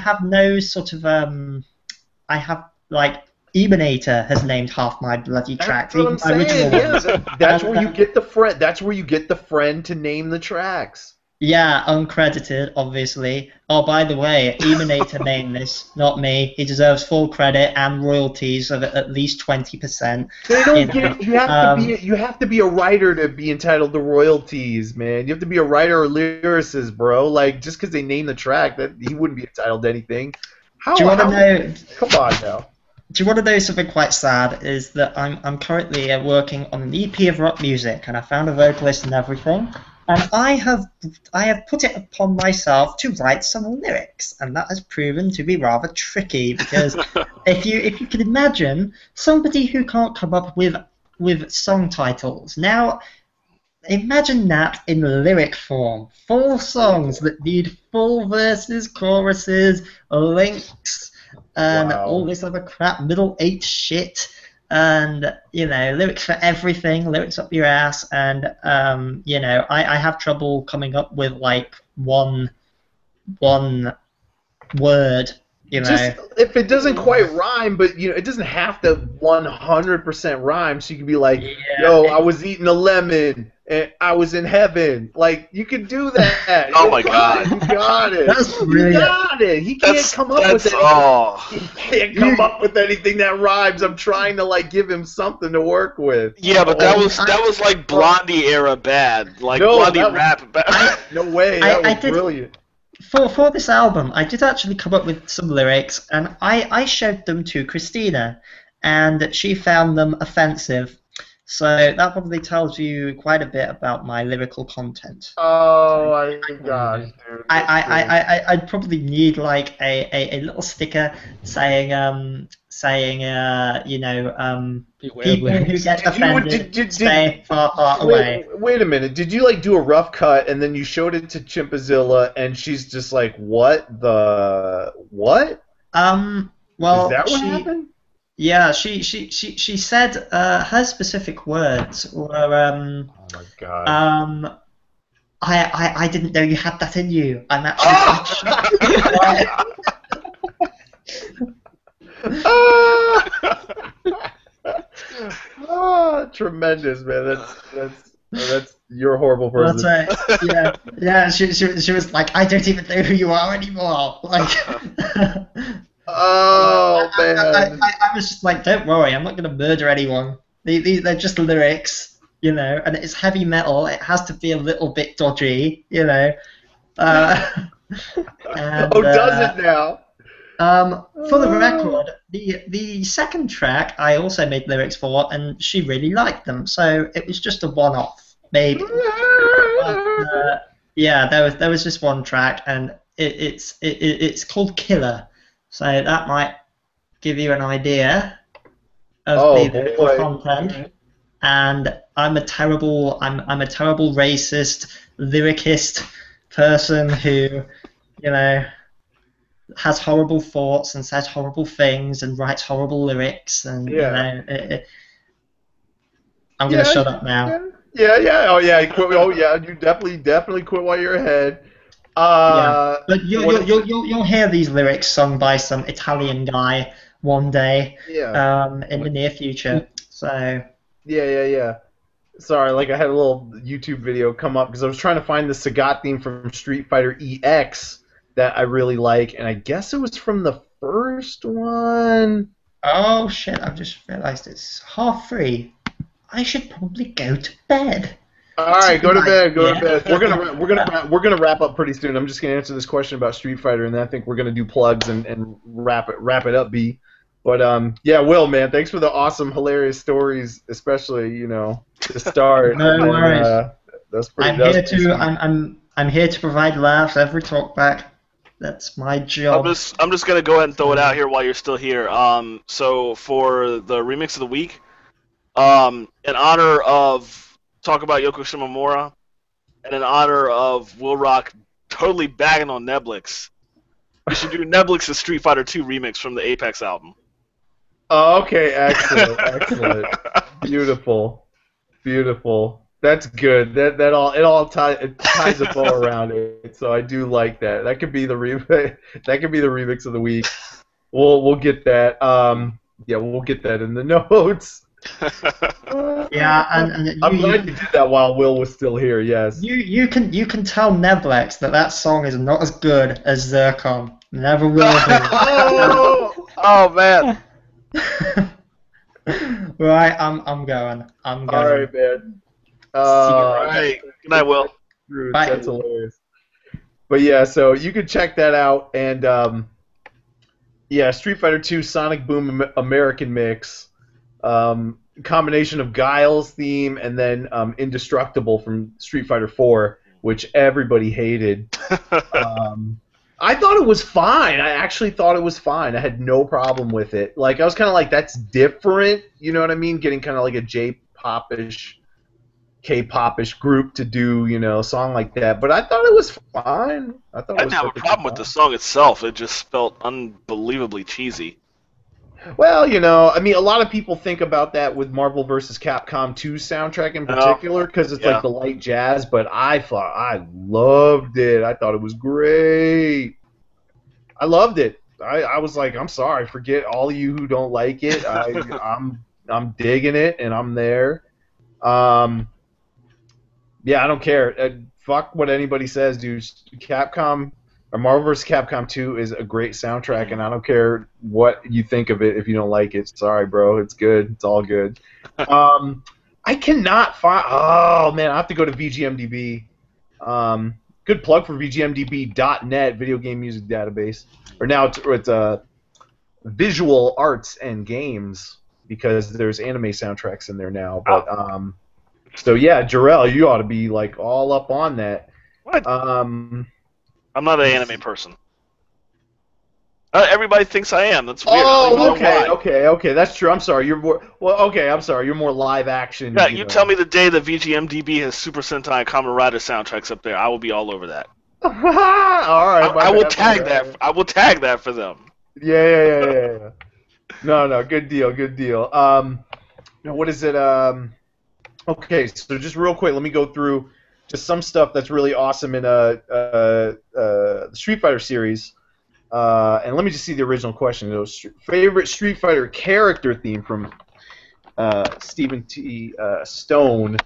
have no sort of I have like Emanator has named half my bloody tracks. That's what I'm saying. Yeah, that's where you get the friend. That's where you get the friend to name the tracks. Yeah, uncredited, obviously. Oh, by the way, Emanator named this, not me. He deserves full credit and royalties of at least 20%. They don't get. You have to be a writer to be entitled to royalties, man. You have to be a writer or lyricist, bro. Like just because they name the track, that he wouldn't be entitled to anything. Do you want to know? Come on now. Do you want to know something quite sad? Is that I'm currently working on an EP of rock music, and I found a vocalist and everything. And I have put it upon myself to write some lyrics, and that has proven to be rather tricky because if you can imagine somebody who can't come up with song titles. Now, imagine that in lyric form, full songs that need full verses, choruses, links, and all this other crap, middle eight shit. and lyrics for everything, lyrics up your ass, and I have trouble coming up with like one word. Just if it doesn't quite rhyme, but it doesn't have to 100% rhyme. So you can be like, "Yo, I was eating a lemon and I was in heaven." Like you can do that. Oh my God, you got it. That's brilliant. You got it. He can't come up with anything. He can't come up with anything that rhymes. I'm trying to like give him something to work with. Yeah, but that was like Blondie era bad, like Blondie rap bad. No way. That was brilliant. For this album, I did actually come up with some lyrics, and I showed them to Christina, and she found them offensive. So that probably tells you quite a bit about my lyrical content. Oh my gosh, dude. I'd probably need like a little sticker saying people who get offended stay far away. Wait a minute. Did you like do a rough cut and then you showed it to Chimpazilla and she's just like, what? Well, is that what happened? Yeah, she said her specific words were oh my God. I didn't know you had that in you. I'm actually tremendous, man. That's you're a horrible person. That's right. Yeah. She was like, I don't even know who you are anymore. Like. Oh man. I was just like, don't worry, I'm not gonna murder anyone. They're just lyrics, and it's heavy metal. It has to be a little bit dodgy, And, does it now? For the record, the second track I also made lyrics for, and she really liked them, so it was just a one-off, maybe. But, there was just one track, and it's called Killer, so that might give you an idea of the lyrical content. And I'm a terrible racist lyricist person who, has horrible thoughts and says horrible things and writes horrible lyrics, and I'm gonna shut up now. Yeah. Oh yeah. You definitely quit while you're ahead. But you'll hear these lyrics sung by some Italian guy one day. In the near future. So. Yeah. Sorry, like I had a little YouTube video come up because I was trying to find the Sagat theme from Street Fighter EX that I really like, and I guess it was from the first one. Oh shit! I've just realised it's 3:30. I should probably go to bed. All right, go to bed. Go to bed. We're gonna wrap up pretty soon. I'm just gonna answer this question about Street Fighter, and then I think we're gonna do plugs and wrap it up, B. But Will, man, thanks for the awesome, hilarious stories, especially to start. No worries. That's pretty. I'm here to provide laughs every talkback. That's my job. I'm just gonna go ahead and throw it out here while you're still here. So for the remix of the week, in honor of Talk About Yoko Shimomura, and in honor of WillRock totally bagging on Neblix, we should do Neblix's Street Fighter 2 remix from the Apex album. Oh, okay, excellent. Beautiful. That's good. It all ties a bow around it. So I do like that. That could be the remix. That could be the remix of the week. We'll get that. We'll get that in the notes. And I'm glad you did that while Will was still here. Yes. You can tell Neblex that song is not as good as Zircon. Never will be. Oh man. Right, I'm going. All right, man. All right. Good night, Will. Bye. That's hilarious. But yeah, so you can check that out, and Street Fighter 2 Sonic Boom American Mix, combination of Guile's theme and then Indestructible from Street Fighter 4, which everybody hated. I thought it was fine. I actually thought it was fine. I had no problem with it. Like, I was kind of like, that's different. You know what I mean? Getting kind of like a J-pop-ish, K-pop-ish group to do, a song like that. But I thought it was fine. I didn't have a problem with the song itself. It just felt unbelievably cheesy. Well, you know, I mean, a lot of people think about that with Marvel vs. Capcom 2 soundtrack in particular because it's like the light jazz, but I thought I loved it. I thought it was great. I loved it. I was like, I'm sorry, forget all of you who don't like it. I'm digging it, and I'm there. Yeah, I don't care. Fuck what anybody says, dude. Capcom or Marvel vs. Capcom 2 is a great soundtrack, and I don't care what you think of it if you don't like it. Sorry, bro. It's good. It's all good. I cannot find. Oh man, I have to go to VGMDB. Good plug for VGMDB.net, video game music database. Or now it's Visual Arts and Games because there's anime soundtracks in there now. But so yeah, Jarrell, you ought to be like all up on that. What? I'm not an anime person. Everybody thinks I am. That's weird. Oh, okay. That's true. I'm sorry. You're more I'm sorry. You're more live action. Yeah, you tell me the day that VGMDB has Super Sentai and Kamen Rider soundtracks up there. I will be all over that. All right. I will tag that. I will tag that for them. Yeah. No. Good deal. What is it? Okay, so just real quick, let me go through just some stuff that's really awesome in the Street Fighter series. And let me just see the original question. Favorite Street Fighter character theme from Stephen T. Stone.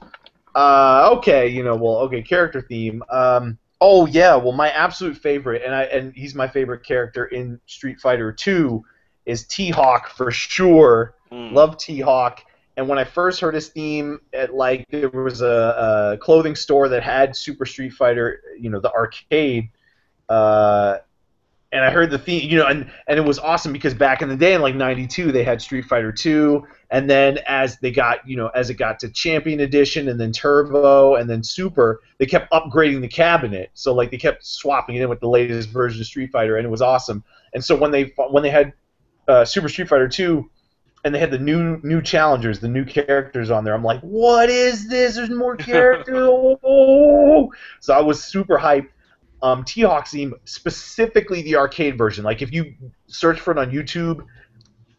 Character theme. My absolute favorite, and he's my favorite character in Street Fighter 2 is T-Hawk for sure. Love T-Hawk. And when I first heard his theme at there was a clothing store that had Super Street Fighter, the arcade, and I heard the theme, and it was awesome because back in the day in '92 they had Street Fighter 2, and then as it got to Champion Edition and then Turbo and then Super, they kept upgrading the cabinet. So they kept swapping it in with the latest version of Street Fighter, and it was awesome. And so when they had Super Street Fighter 2. And they had the new challengers, the new characters on there. I'm like, what is this? There's more characters. Oh! So I was super hyped. T-Hawk's theme, specifically the arcade version. If you search for it on YouTube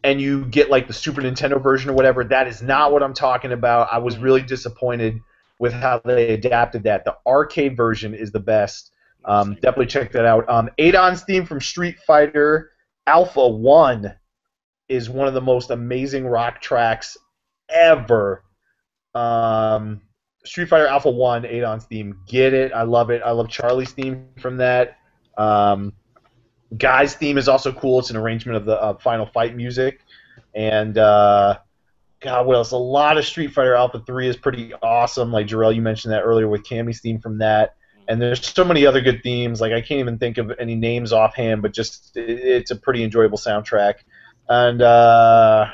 and you get the Super Nintendo version or whatever, that is not what I'm talking about. I was really disappointed with how they adapted that. The arcade version is the best. Definitely check that out. Adon's theme from Street Fighter Alpha 1. Is one of the most amazing rock tracks ever. Street Fighter Alpha 1, Adon's theme. Get it. I love it. I love Charlie's theme from that. Guy's theme is also cool. It's an arrangement of the Final Fight music. And, God, what else? A lot of Street Fighter Alpha 3 is pretty awesome. Like, Jarrell, you mentioned that earlier with Cammy's theme from that. And there's so many other good themes. I can't even think of any names offhand, but just it's a pretty enjoyable soundtrack. And the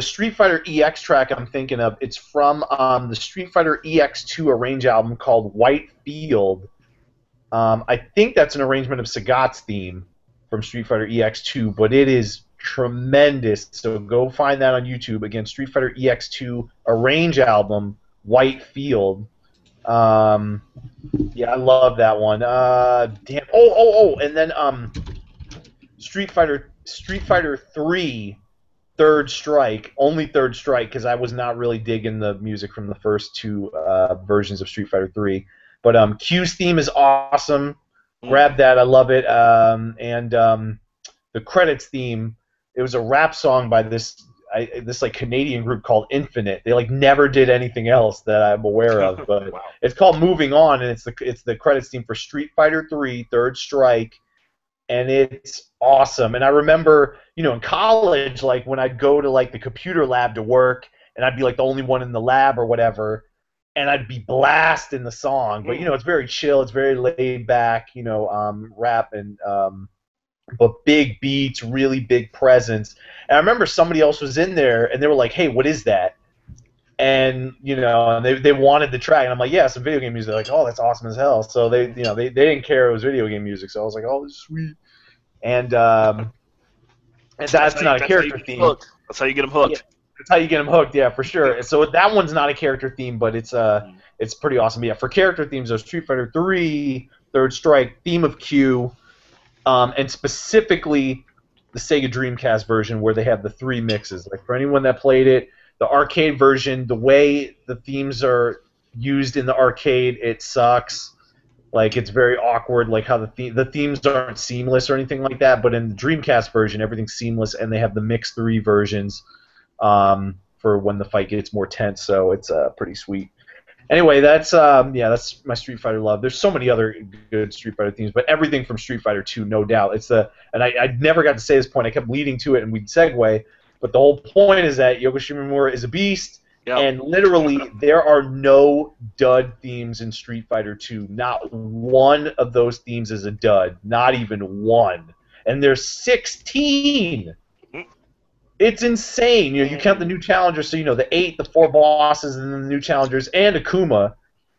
Street Fighter EX track I'm thinking of, it's from the Street Fighter EX2 arrange album called White Field. I think that's an arrangement of Sagat's theme from Street Fighter EX2, but it is tremendous. So go find that on YouTube. Again, Street Fighter EX2 arrange album, White Field. I love that one. Damn. And then Street Fighter 3 Third Strike, only Third Strike, because I was not really digging the music from the first two versions of Street Fighter 3. But Q's theme is awesome. Grab that, I love it. And the credits theme, it was a rap song by this Canadian group called Infinite. They never did anything else that I'm aware of, but wow. It's called Moving On, and it's the credits theme for Street Fighter 3 Third Strike. And it's awesome. And I remember, in college, when I'd go to the computer lab to work, and I'd be the only one in the lab or whatever, and I'd be blasting the song. But it's very chill, it's very laid back, rap and but big beats, really big presence. And I remember somebody else was in there, and they were like, "Hey, what is that?" And and they wanted the track, and I'm like, "Yeah, some video game music." They're like, "Oh, that's awesome as hell." So they didn't care it was video game music. So I was like, "Oh, this is sweet." And that's not a character theme. That's how you get them hooked. Yeah, that's how you get them hooked. Yeah, for sure. So that one's not a character theme, but it's pretty awesome. But yeah, for character themes, there's Street Fighter 3 Third Strike, theme of Q, and specifically the Sega Dreamcast version where they have the 3 mixes. Like for anyone that played it, the arcade version, the way the themes are used in the arcade, it sucks. Like it's very awkward. Like how the themes aren't seamless or anything like that. But in the Dreamcast version, everything's seamless, and they have the mix 3 versions for when the fight gets more tense. So it's pretty sweet. Anyway, that's my Street Fighter love. There's so many other good Street Fighter themes, but everything from Street Fighter 2, no doubt. I never got to say this point. I kept leading to it, and we'd segue. But the whole point is that Yoko Shimomura is a beast, and literally there are no dud themes in Street Fighter 2. Not one of those themes is a dud. Not even one. And there's 16. It's insane. You count the new challengers, so the 8, the 4 bosses, and then the new challengers, and Akuma.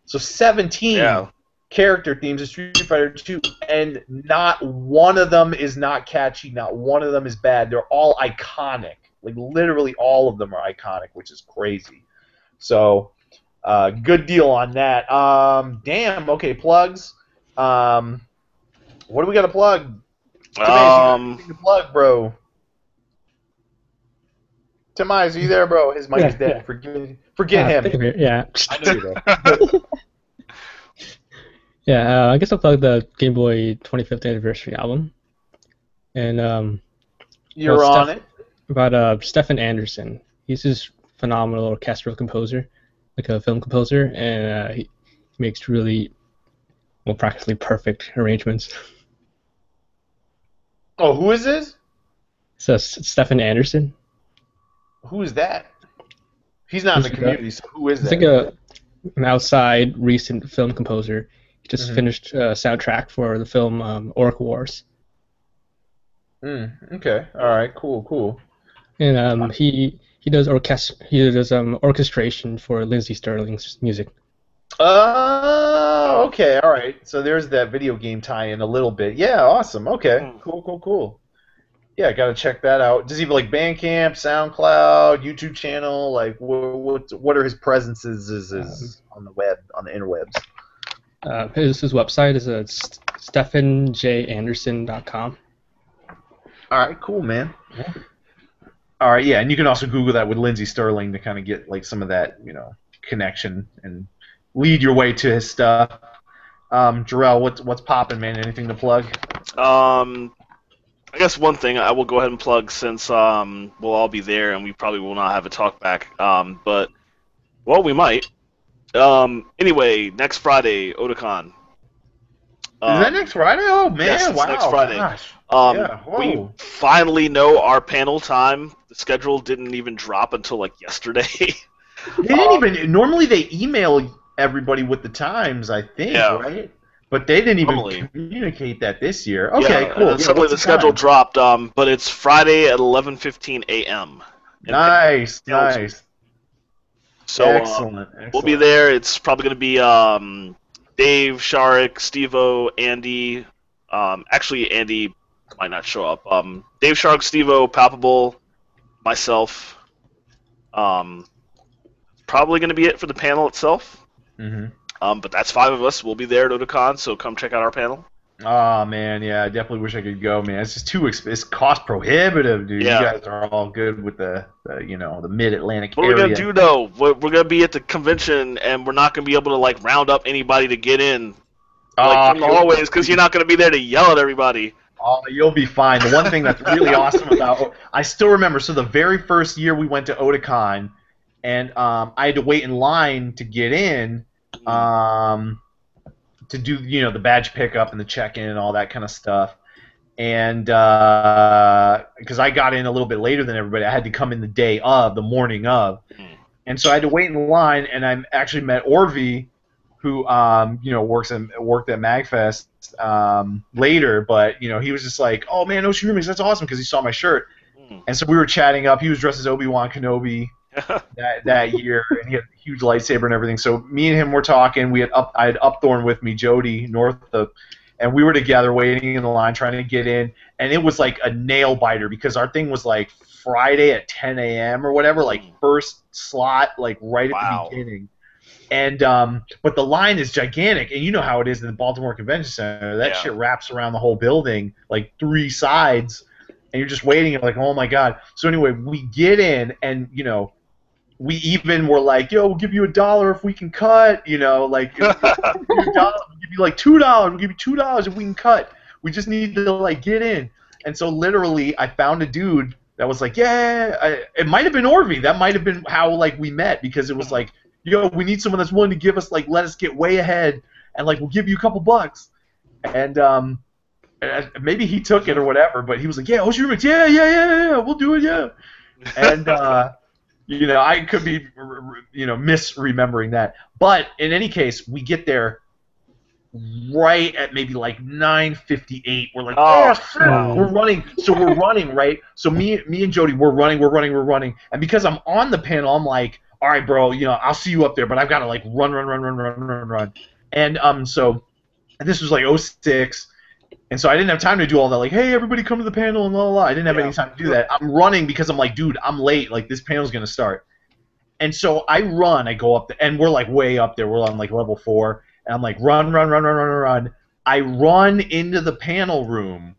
So 17 character themes in Street Fighter 2, and not one of them is not catchy. Not one of them is bad. They're all iconic. Like literally all of them are iconic, which is crazy. So good deal on that. Damn. Okay, plugs. What do we got to plug? Timaeus, to plug, bro. Timaeus, are you there, bro? His mic is dead. Forget him. Yeah. I know you're there. Yeah, I guess I'll plug the Game Boy 25th anniversary album. And you're on it. About Stefan Anderson. He's this phenomenal orchestral composer, like a film composer, and he makes really, practically perfect arrangements. Oh, who is this? So Stefan Anderson. Who is that? He's not in the community, so who is that? He's like an outside recent film composer. He just finished a soundtrack for the film Orc Wars. Okay. All right. Cool. And he does orchestration for Lindsey Sterling's music. Oh, okay. All right. So there's that video game tie-in a little bit. Yeah. Awesome. Okay. Cool. Yeah, got to check that out. Does he have like Bandcamp, SoundCloud, YouTube channel? Like, what are his presences on the web, on the interwebs? His website is stefanjanderson.com. All right, cool, man. Yeah. All right, yeah, and you can also Google that with Lindsey Sterling to kind of get like some of that, connection and lead your way to his stuff. Jarrell, what's popping, man? Anything to plug? I guess one thing I will go ahead and plug since we'll all be there and we probably will not have a talkback. But we might. Anyway, next Friday, Otakon. Is that next Friday? Oh man, yes, it's wow! Next Friday. Gosh. We finally know our panel time. The schedule didn't even drop until like yesterday. They didn't even. Normally, they email everybody with the times. I think, right? But they didn't even communicate that this year. Okay, cool. And suddenly the schedule dropped. But it's Friday at 11:15 a.m. Nice. So excellent. We'll be there. It's probably going to be Dave, Sharik, Steve-O, Andy. Actually, Andy might not show up. Dave, Sharik, Steve-O, Palpable, myself. Probably going to be it for the panel itself. But that's 5 of us. We'll be there at Otakon, so come check out our panel. Oh man, yeah, I definitely wish I could go, man. It's just too it's cost prohibitive, dude. Yeah. You guys are all good with the mid-Atlantic area. What are we gonna do though? We're gonna be at the convention, and we're not gonna be able to like round up anybody to get in, from the hallways, because you're not gonna be there to yell at everybody. Oh, you'll be fine. The one thing that's really awesome about I still remember. So the very first year we went to Otakon, and I had to wait in line to get in. To do the badge pickup and the check-in and all that kind of stuff, and because I got in a little bit later than everybody, I had to come in the morning of, and so I had to wait in line, and I actually met Orvi, who worked at Magfest later, but he was just like, oh man, Ocean Remix, that's awesome, because he saw my shirt, and so we were chatting up. He was dressed as Obi-Wan Kenobi. that year, and he had a huge lightsaber and everything. So me and him were talking. I had Upthorn with me, Jody Northup, and we were together waiting in the line trying to get in. And it was like a nail biter because our thing was like Friday at 10 a.m. or whatever, like first slot, like right at the beginning. And but the line is gigantic, and you know how it is in the Baltimore Convention Center. That shit wraps around the whole building, like 3 sides. and you're just waiting. You're like, oh my god. So anyway, we get in, and we even were like, yo, we'll give you $1 if we can cut. Like we'll give you like $2. We'll give you $2 if we can cut. We just need to like get in. And so literally, I found a dude that was like, yeah. It might have been Orvie. That might have been how like we met, because it was like, yo, we need someone that's willing to give us like, let us get way ahead, and like we'll give you a couple bucks. And maybe he took it or whatever, but he was like, yeah, OC Remix, yeah, we'll do it, yeah. And I could be misremembering that. But in any case, we get there right at maybe like 9:58. We're like, we're running. So we're running, right? So me and Jody, we're running. And because I'm on the panel, I'm like, all right, bro, I'll see you up there, but I've got to like run. And so this was like 06, and so I didn't have time to do all that, like, hey, everybody come to the panel and la la la. I didn't have any time to do that. I'm running because I'm like, dude, I'm late. Like, this panel's gonna start. And so I run. I go up, and we're like way up there. We're on like level 4. And I'm like, run. I run into the panel room,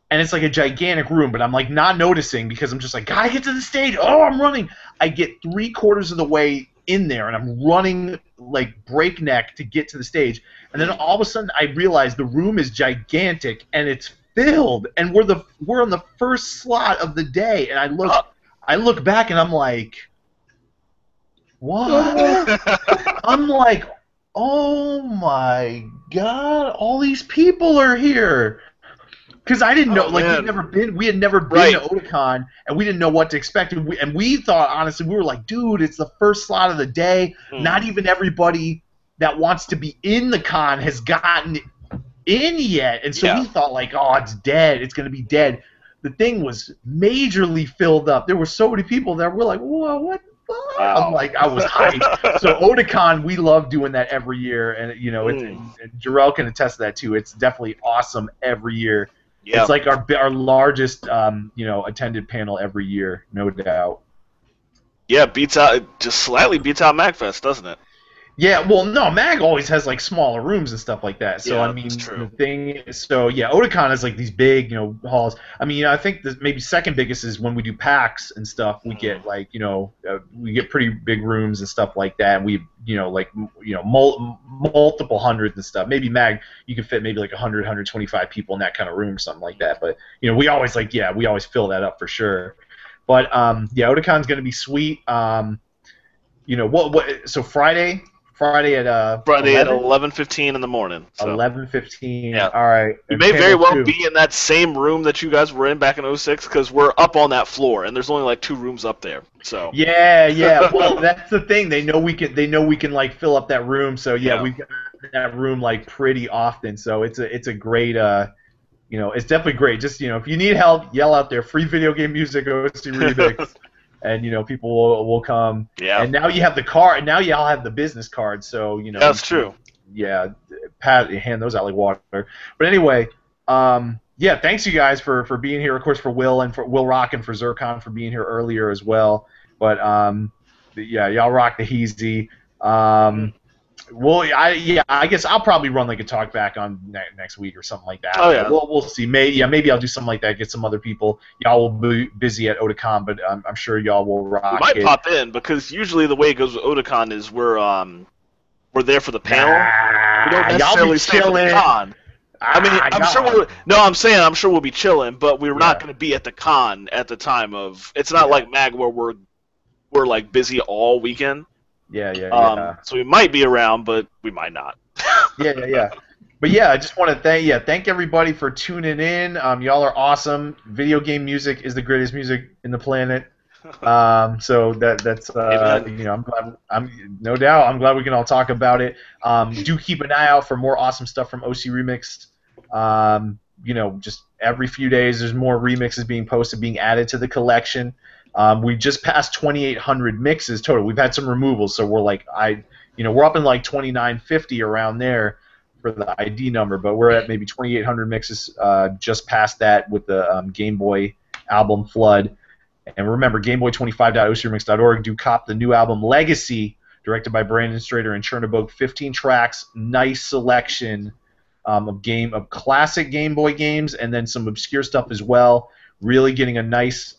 and it's like a gigantic room, but I'm like not noticing because I'm just like, gotta get to the stage. Oh, I'm running. I get 3/4 of the way in there, and I'm running like breakneck to get to the stage. And then all of a sudden, I realize the room is gigantic and it's filled, and we're on the first slot of the day. And I look back, and I'm like, what? I'm like, oh my god, all these people are here. Because I didn't know, like, we had never been to Otakon, and we didn't know what to expect. And we thought, honestly, we were like, dude, it's the first slot of the day. Not even everybody that wants to be in the con has gotten in yet. And so we thought, like, oh, it's dead. It's going to be dead. The thing was majorly filled up. There were so many people there. We're like, whoa, what? I'm like, I was hyped. So Otakon, we love doing that every year, and and Jarrell can attest to that too. It's definitely awesome every year. Yep. It's like our largest attended panel every year, no doubt. Yeah, just slightly beats out Magfest, doesn't it? Yeah, well, no, Mag always has like smaller rooms and stuff like that. So yeah, I mean, that's true. The thing is, so yeah, Otakon is like these big, halls. I mean, I think the maybe second biggest is when we do PAX and stuff. We get like, we get pretty big rooms and stuff like that. And we, multiple hundreds and stuff. Maybe Mag, you could fit maybe like 100, 125 people in that kind of room, something like that. But we always fill that up for sure. But Otakon's gonna be sweet. So Friday at 11:15 in the morning. So. 11:15. Yeah. All right. You may very well be in that same room that you guys were in back in 06, because we're up on that floor, and there's only like 2 rooms up there. So. Yeah. Well, that's the thing. They know we can like fill up that room. So yeah. We've got that room like pretty often. So it's a great it's definitely great. Just if you need help, yell out there. Free video game music, OC Remix. And people will come. Yeah. And now you have the card. And now y'all have the business card. So that's true. Yeah, Pat, hand those out like water. But anyway, thanks you guys for being here. Of course, for Will and for WillRock and for Zircon for being here earlier as well. But y'all rock the Heezy. Well, I guess I'll probably run like a talkback on next week or something like that. Oh yeah, we'll see. Maybe I'll do something like that. Get some other people. Y'all will be busy at Otakon, but I'm sure y'all will rock. We might pop in, because usually the way it goes with Otakon is we're there for the panel. We don't necessarily stay for the con. I mean, I'm sure we'll be chilling, but we're not going to be at the con at the time of. It's not like Mag where we're like busy all weekend. Yeah. So we might be around, but we might not. Yeah. But yeah, I just want to thank everybody for tuning in. Y'all are awesome. Video game music is the greatest music in the planet. So that's I'm glad. No doubt. I'm glad we can all talk about it. Do keep an eye out for more awesome stuff from OC Remix. Just every few days there's more remixes being posted, being added to the collection. We just passed 2,800 mixes total. We've had some removals, so we're like we're up in like 2,950 around there for the ID number, but we're at maybe 2,800 mixes, just past that with the Game Boy album Flood. And remember, gameboy25.ocremix.org. Do cop the new album Legacy, directed by Brandon Strader and Chernobog. 15 tracks, nice selection of classic Game Boy games, and then some obscure stuff as well. really getting a nice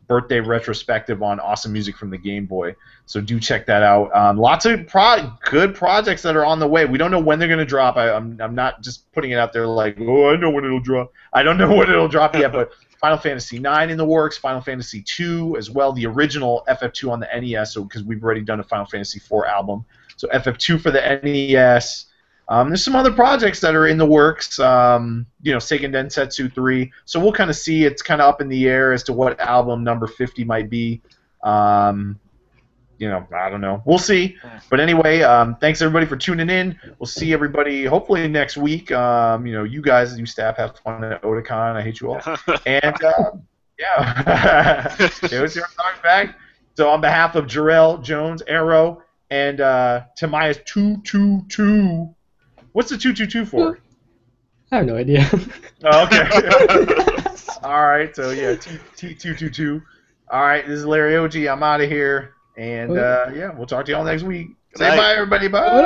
birthday retrospective on awesome music from the Game Boy. So do check that out. Lots of good projects that are on the way. We don't know when they're going to drop. I'm not just putting it out there like, oh, I know when it'll drop. I don't know when it'll drop yet, but Final Fantasy IX in the works, Final Fantasy II as well, the original FF2 on the NES, so because we've already done a Final Fantasy IV album. So FF2 for the NES. There's some other projects that are in the works, Seiken Densetsu 3. So we'll kind of see. It's kind of up in the air as to what album number 50 might be. I don't know. We'll see. But anyway, thanks everybody for tuning in. We'll see everybody hopefully next week. You guys, you staff, have fun at Otakon. I hate you all. And yeah, it was your Talkback. So on behalf of Jarrell, Jones, Arrow, and Timaeus 222. What's the 222 for? I have no idea. Oh, okay. All right, so yeah, T222. All right, this is Larry OG. I'm out of here. And yeah, we'll talk to y'all next week. Say bye, everybody. Bye.